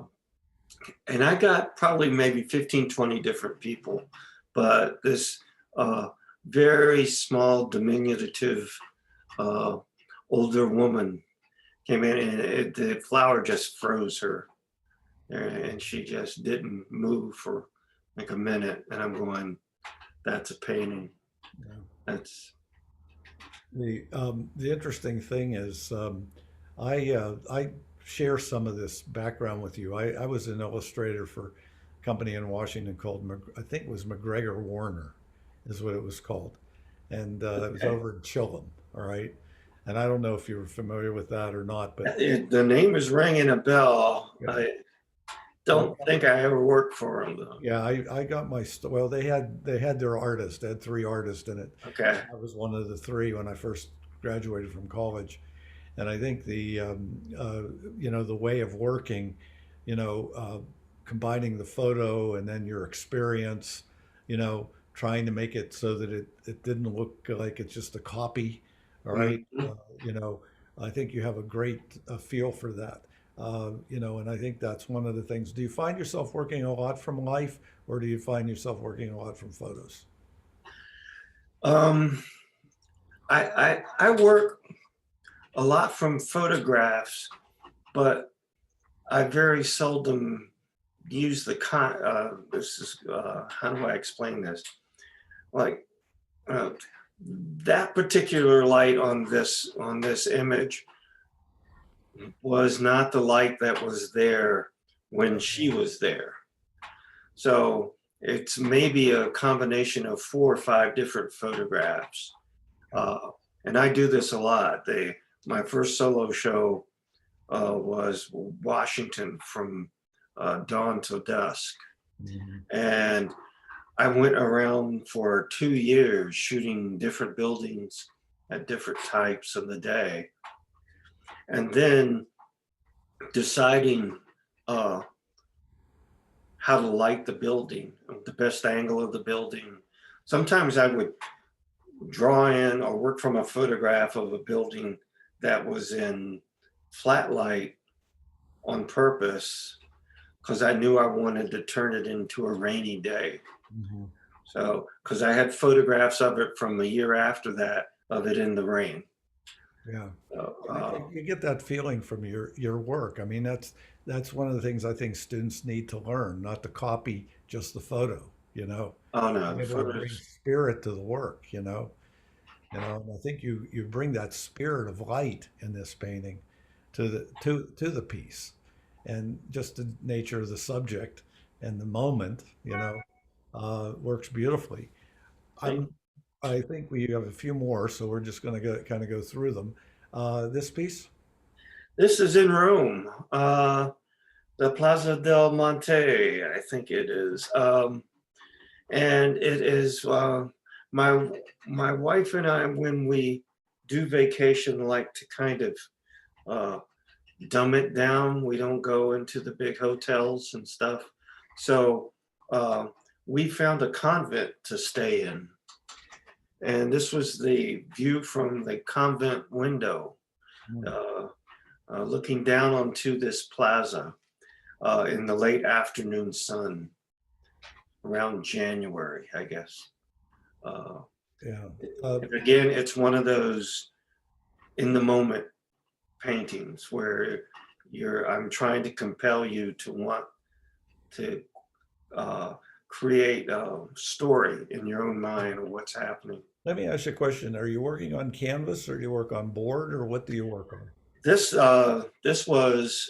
and I got probably maybe 15, 20 different people, but this uh, very small, diminutive uh, older woman came in and the flower just froze her and she just didn't move for like a minute. And I'm going, that's a painting. Yeah. That's The interesting thing is, I share some of this background with you. I was an illustrator for a company in Washington called I think it was McGregor Warner, is what it was called, and it was okay. over in Chilham. All right, and I don't know if you're familiar with that or not, but The name is ringing a bell. yeah, I I don't think I ever worked for him though. yeah, I got well, they had their artist. They had three artists in it. Okay. I was one of the three when I first graduated from college. And I think the way of working, you know, uh, combining the photo and then your experience, trying to make it so that it didn't look like it's just a copy. All right. Mhm. I think you have a great feel for that. And I think that's one of the things. Do you find yourself working a lot from life, or do you find yourself working a lot from photos? Um, I work a lot from photographs, but I very seldom use this is, how do I explain this? Like, uh, that particular light on this image was not the light that was there when she was there. So it's maybe a combination of 4 or 5 different photographs. Uh, and I do this a lot. My first solo show was Washington from dawn till dusk. Mhm. And I went around for 2 years shooting different buildings at different types of the day. And then deciding uh, how to light the building, the best angle of the building. Sometimes I would draw in or work from a photograph of a building that was in flat light on purpose because I knew I wanted to turn it into a rainy day. Mhm. So, because I had photographs of it from a year after that of it in the rain. Yeah. So, You get that feeling from your work. I mean, that's one of the things I think students need to learn, not to copy just the photo, oh no, being the able to bring photos. spirit to the work, And I think you bring that spirit of light in this painting to the piece, and just the nature of the subject and the moment, works beautifully. Thank I'm I think we have a few more, so we're just going to kind of go through them. This piece. This is in Rome, the Plaza del Monte, I think it is. And it is my my wife and I, when we do vacation, like to kind of uh, dumb it down. We don't go into the big hotels and stuff. So uh, we found a convent to stay in, and this was the view from the convent window, Mm. uh, looking down onto this plaza in the late afternoon sun around January, I guess. Uh, Yeah. Uh, and again, it's one of those in the moment paintings where I'm trying to compel you to want to uh, create a story in your own mind of what's happening. Let me ask you a question. Are you working on canvas or do you work on board or what do you work on? This was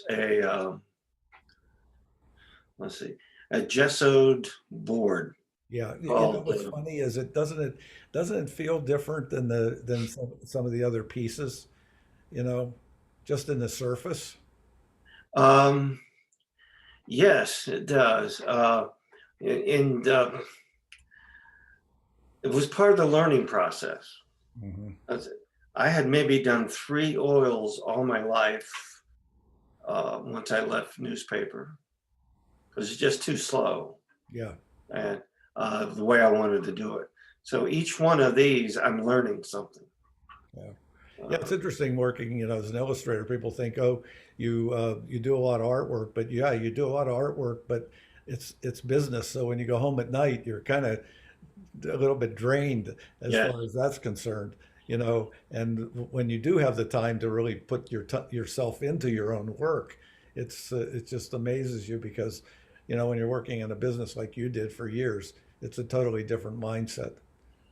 let's see, a gessoed board Yeah, you know called what's funny is doesn't it feel different than some of the other pieces, you know, just in the surface? um, yes, it does. And it was part of the learning process. Hmm. That's- I had maybe done 3 oils all my life once I left newspaper because it's just too slow Yeah. and the way I wanted to do it. So each one of these, I'm learning something. Yeah. Yeah, Uh, it's interesting working, as an illustrator. People think, oh, you do a lot of artwork, but yeah, you do a lot of artwork, but it's business. So when you go home at night, you're kind of a little bit drained as yeah. far as that's concerned, And when you do have the time to really put yourself into your own work, it just amazes you because, when you're working in a business like you did for years, it's a totally different mindset,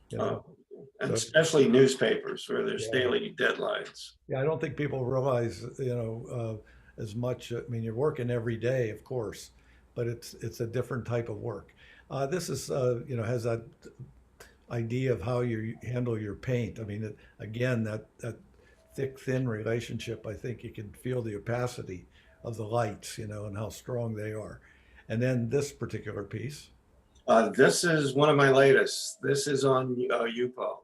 you Uh, know. and So especially newspapers where there's yeah. daily deadlines. Yeah, I don't think people realize, as much. I mean, you're working every day, of course, but it's a different type of work. This is, has that idea of how you handle your paint. I mean, again, that thick thin relationship. I think you can feel the opacity of the lights, and how strong they are. And then this particular piece. This is one of my latest. This is on UPO,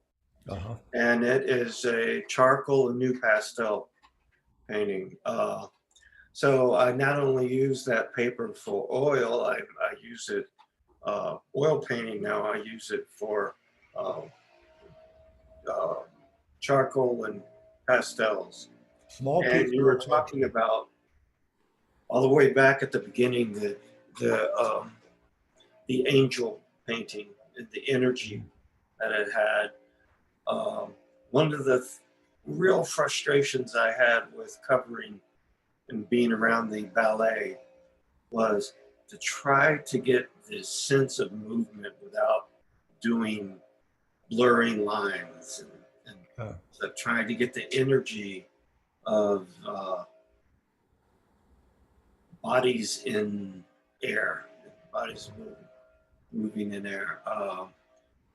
Uh-huh. and it is a charcoal and new pastel painting. So I not only use that paper for oil, I use it oil painting now. I use it for uh, uh, charcoal and pastels. Small piece And you of were the pie. talking about all the way back at the beginning the angel painting, the energy that it had. Um, One of the real frustrations I had with covering and being around the ballet was to try to get this sense of movement without doing blurring lines and Uh, so trying to get the energy of bodies in air, bodies moving in air,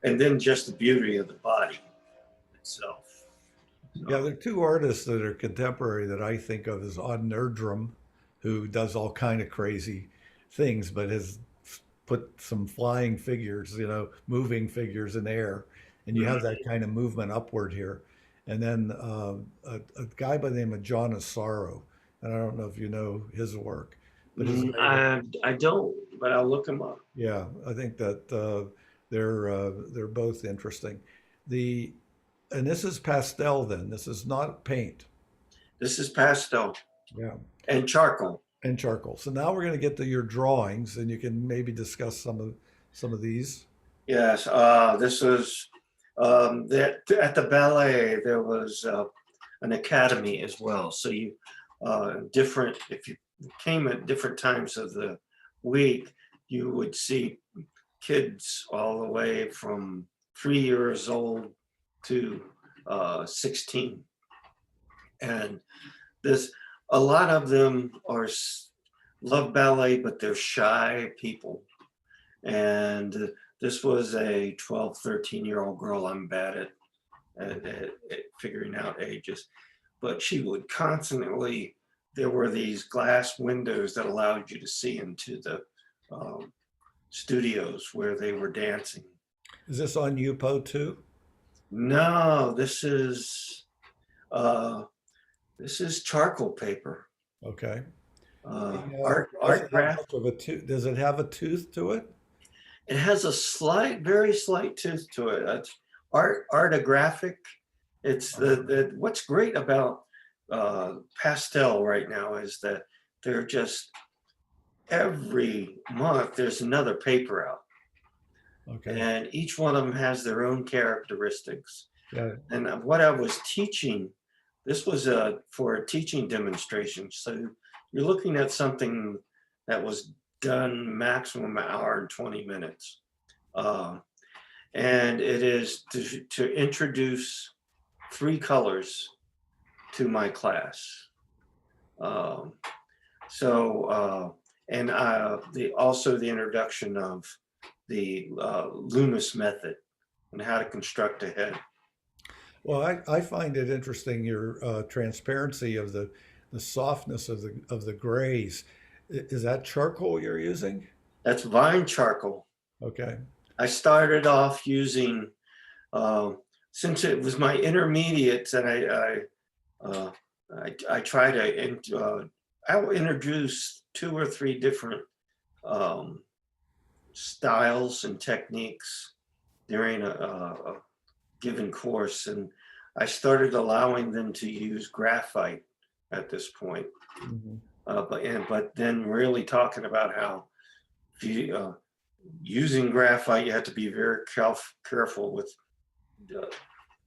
and then just the beauty of the body itself. Yeah, So, there are two artists that are contemporary that I think of as Odd Nerdrum, who does all kind of crazy things, but has put some flying figures, moving figures in air, and you have mhm. that kind of movement upward here. And then a guy by the name of John Asaro, and I don't know if you know his work, but his I don't, but I'll look them up. yeah, I think that they're both interesting. The and this is pastel. Then this is not paint. This is pastel Yeah. and charcoal. And charcoal. So now we're going to get to your drawings, and you can maybe discuss some of these. Yes, this was that at the ballet there was an academy as well. So you different if you came at different times of the week, you would see kids all the way from 3 years old to 16, and this a lot of them love ballet, but they're shy people and this was a 12, 13-year-old girl. I'm bad at figuring out ages, but she would constantly, there were these glass windows that allowed you to see into the um, studios where they were dancing. Is this on UPO too? No, uh, this is charcoal paper, Okay. Does art it have graph. much of a tooth? Does it have a tooth to it? It has a slight, very slight tooth to it. It's artographic. It's the what's great about pastel right now is that they're just every month there's another paper out, Okay. and each one of them has their own characteristics. Yeah. And what I was teaching, this was for a teaching demonstration. So you're looking at something that was done maximum hour and 20 minutes. Uh, and it is to introduce three colors to my class. Um, and also the introduction of the Loomis method and how to construct a head. Well, I find it interesting your transparency of the softness of the grays. Is that charcoal you're using? That's vine charcoal. Okay. I started off using, uh, since it was my intermediates, and uh, I try to, I will introduce two or three different um, styles and techniques during a given course, and I started allowing them to use graphite at this point. Mhm. But then really talking about how if you using graphite, you have to be very careful with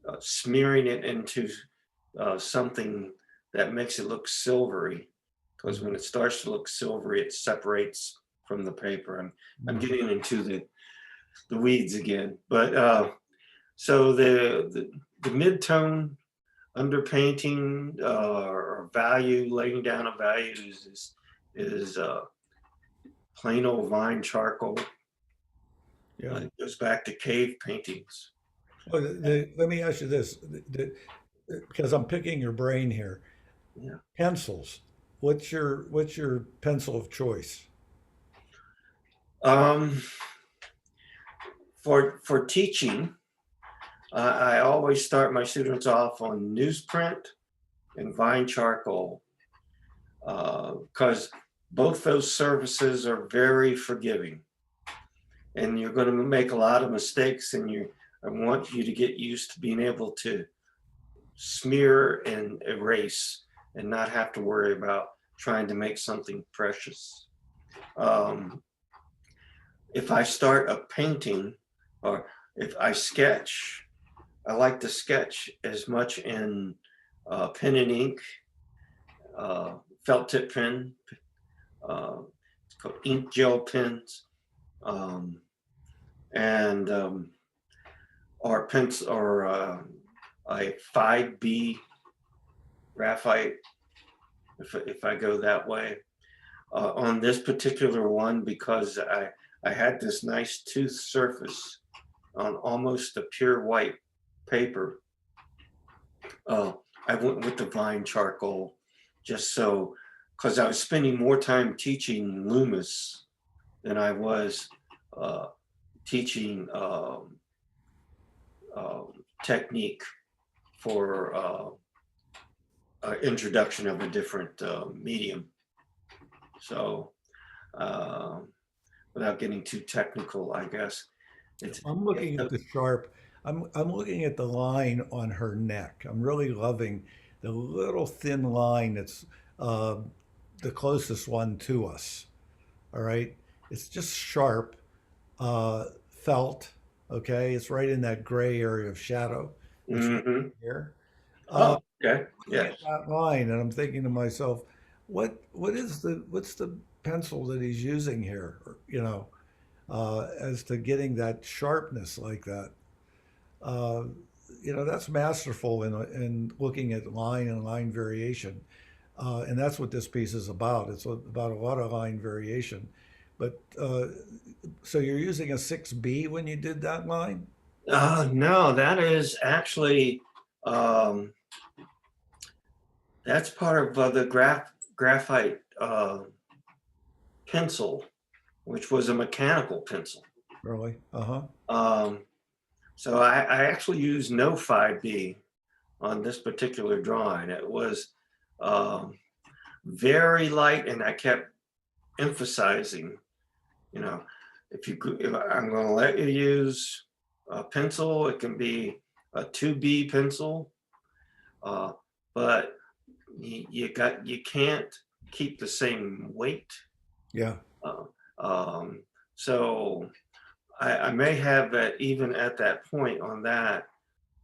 uh, smearing it into something that makes it look silvery, because when Mhm. it starts to look silvery, it separates from the paper. I'm Mhm. getting into the weeds again, but so the mid-tone underpainting or value, laying down of values is plain old vine charcoal. Yeah. It goes back to cave paintings. Well, let me ask you this, because I'm picking your brain here. Yeah. Pencils. What's your pencil of choice? Um, for teaching, I always start my students off on newsprint and vine charcoal because both those surfaces are very forgiving, and you're going to make a lot of mistakes. And I want you to get used to being able to smear and erase and not have to worry about trying to make something precious. Um, if I start a painting or if I sketch, I like to sketch as much in pen and ink, felt tip pen, uh, it's called ink gel pens, um, and or pens or a 5B graphite if I go that way. On this particular one, because I had this nice tooth surface on almost a pure white paper. Uh, I went with the vine charcoal just so, because I was spending more time teaching Loomis than I was uh, teaching technique for introduction of a different medium. So, um, without getting too technical, I guess it's I'm looking at the sharp. I'm looking at the line on her neck. I'm really loving the little thin line that's uh, the closest one to us. All right, it's just sharp, felt. Okay, it's right in that gray area of shadow that's right mm-hmm. here. Oh, okay, Looking yes. at that line, and I'm thinking to myself, what's the pencil that he's using here? You know, as to getting that sharpness like that. Uh, you know, that's masterful in looking at line and line variation. And that's what this piece is about. It's about a lot of line variation. But so you're using a 6B when you did that line? No, that is actually um, that's part of the graphite pencil, which was a mechanical pencil. Really? Uh-huh. Um, so I actually used no 5B on this particular drawing. It was um, very light, and I kept emphasizing, you know, if I'm going to let you use a pencil, it can be a 2B pencil, uh, but you can't keep the same weight. Yeah. Uh, um, so I may have that even at that point on that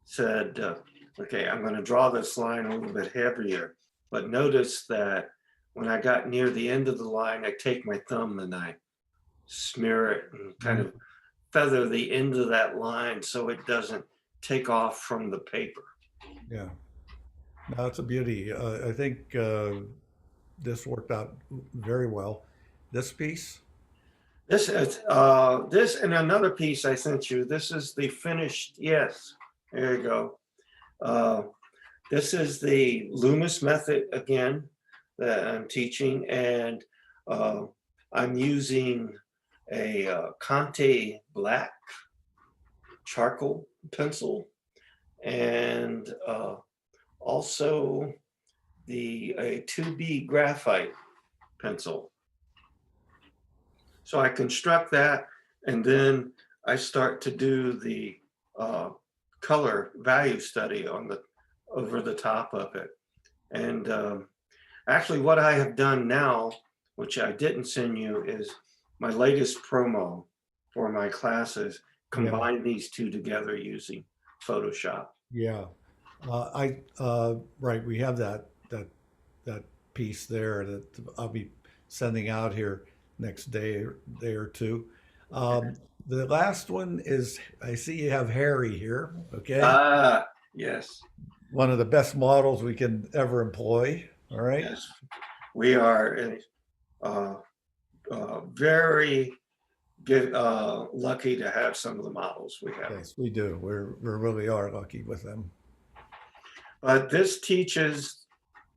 said, okay, I'm going to draw this line a little bit heavier, but notice that when I got near the end of the line, I take my thumb and I smear it and kind of Mhm. feather the end of that line so it doesn't take off from the paper. Yeah. No, it's a beauty. I think this worked out very well. This piece, This and another piece I sent you. This is the finished. Yes, there you go. Uh, this is the Loomis method again that I'm teaching, and uh, I'm using a Conte black charcoal pencil, and also the a 2B graphite pencil. So I construct that, and then I start to do the uh, color value study on the over the top of it. And actually, what I have done now, which I didn't send you, is my latest promo for my classes. yeah, Combine these two together using Photoshop. yeah. Right, we have that piece there that I'll be sending out here next day or two. Um, the last one is, I see you have Harry here, okay? Ah, yes, One of the best models we can ever employ, all right? yes. We are uh, very get lucky to have some of the models we have. Yes, we do. We really are lucky with them. But this teaches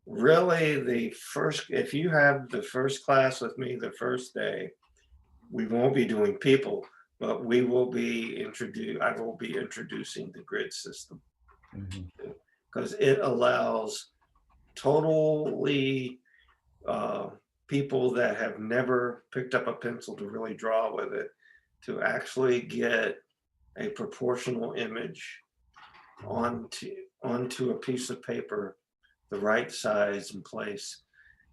really the first, if you have the first class with me the first day, we won't be doing people, but we will be I will be introducing the grid system Mhm. because it allows totally uh, people that have never picked up a pencil to really draw with it to actually get a proportional image onto onto a piece of paper, the right size and place,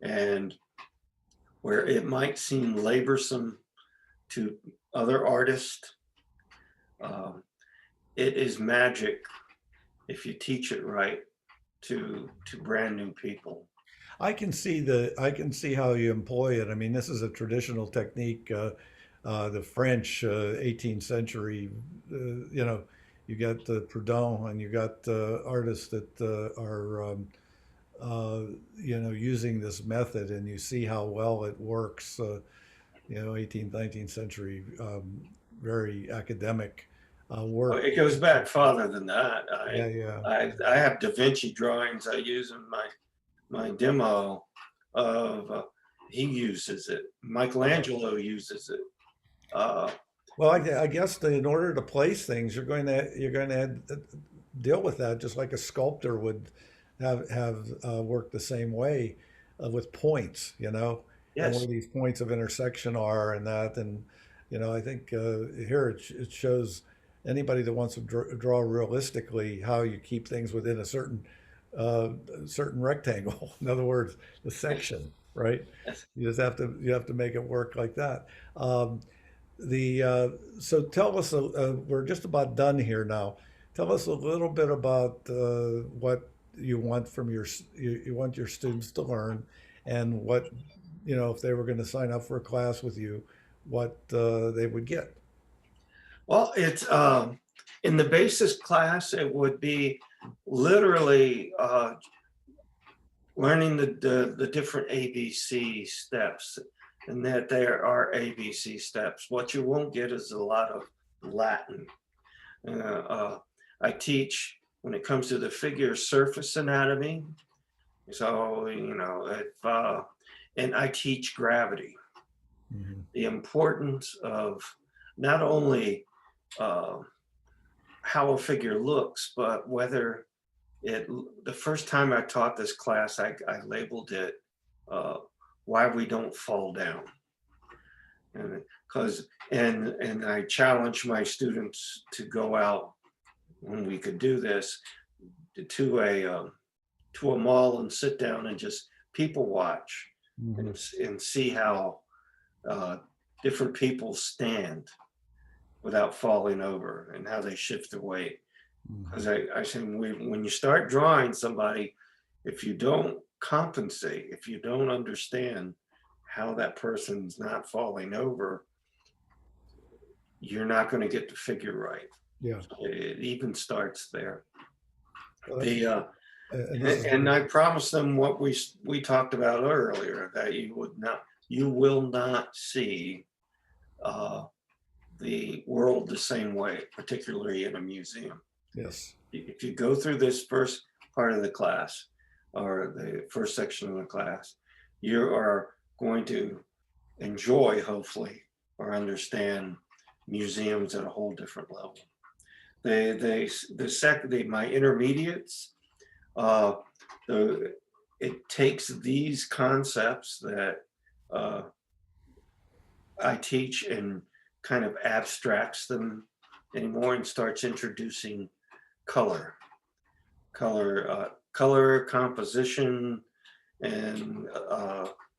and where it might seem laborsome to other artists, um, it is magic if you teach it right to brand new people. I can see how you employ it. I mean, this is a traditional technique. The French, 18th century, you know, you got Proudhon and you got artists that are, uh, you know, using this method, and you see how well it works. You know, 18th, 19th century, very academic work. It goes back farther than that. Yeah, yeah. I have Da Vinci drawings I use in my demo of he uses it. Michelangelo uses it. Uh, Well, I guess that in order to place things, you're going to deal with that just like a sculptor would have worked the same way with points, you know, and where yes, these points of intersection are, and that, and you know, I think here it shows anybody that wants to draw realistically how you keep things within a uh, certain rectangle. In other words, the section, right? yes. You have to make it work like that. Um, the so tell us, we're just about done here now. Tell us a little bit about what you want from you want your students to learn, and what, you know, if they were going to sign up for a class with you, what they would get. Well, it's in the basis class. It would be literally learning the different ABC steps, and that there are ABC steps. What you won't get is a lot of Latin. Uh, uh, I teach when it comes to the figure surface anatomy. So, you know, if, and I teach gravity, Mhm. the importance of not only uh, how a figure looks, but whether it, the first time I taught this class, I labeled it uh, Why We Don't Fall Down. And because, and I challenged my students to go out when we could do this to a mall and sit down and just people watch Mhm. and see how uh, different people stand without falling over and how they shift their weight. Because Mhm. I say when you start drawing somebody, if you don't compensate. If you don't understand how that person's not falling over, you're not going to get the figure right. Yeah. It even starts there. Well, that's The and this is and I promised them what we talked about earlier, that you will not see uh, the world the same way, particularly in a museum. yes. If you go through this first part of the class or the first section of the class, you are going to enjoy, hopefully, or understand museums at a whole different level. My intermediates, uh, the it takes these concepts that uh, I teach and kind of abstracts them anymore and starts introducing color, color composition, and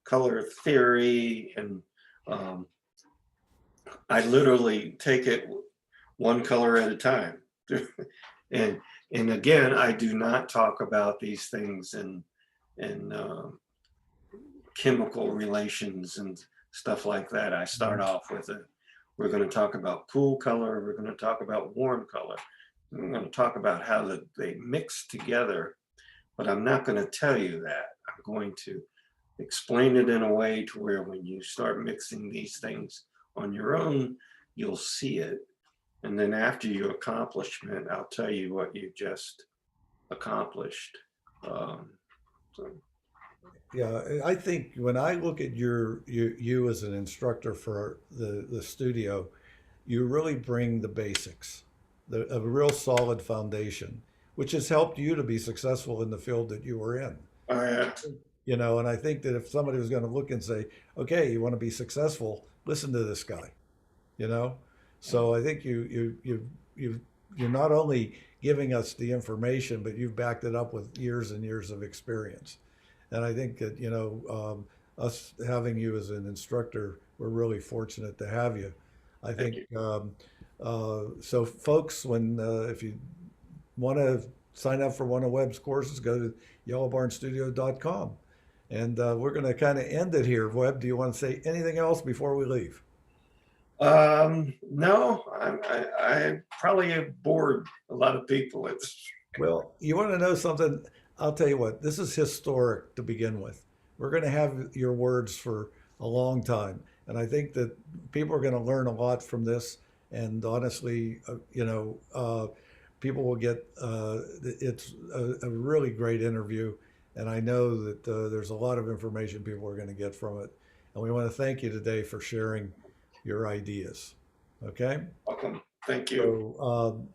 color theory, and um, I literally take it one color at a time. and and again, I do not talk about these things in chemical relations and stuff like that. I start Mhm. off with it. We're going to talk about cool color. We're going to talk about warm color. We're going to talk about how they mix together, but I'm not going to tell you that. I'm going to explain it in a way to where when you start mixing these things on your own, you'll see it. And then after you accomplishment, I'll tell you what you just accomplished. Um, so, Yeah, I think when I look at you as an instructor for the studio, you really bring the basics, a real solid foundation, which has helped you to be successful in the field that you were in. I, You know, and I think that if somebody was going to look and say, okay, you want to be successful, listen to this guy, you know? So I think you you're not only giving us the information, but you've backed it up with years and years of experience. And I think that, us having you as an instructor, we're really fortunate to have you. I thank think you. so. Folks, when if you want to sign up for one of Webb's courses, go to yellowbarnstudio.com. And we're going to kind of end it here. Webb, do you want to say anything else before we leave? No, I probably have bored a lot of people. Well, you want to know something? I'll tell you what, this is historic to begin with. We're going to have your words for a long time. And I think that people are going to learn a lot from this. And honestly, people will get it's a really great interview. And I know that there's a lot of information people are going to get from it. And we want to thank you today for sharing your ideas. Okay? Welcome. Thank you. So,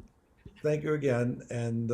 thank you again. And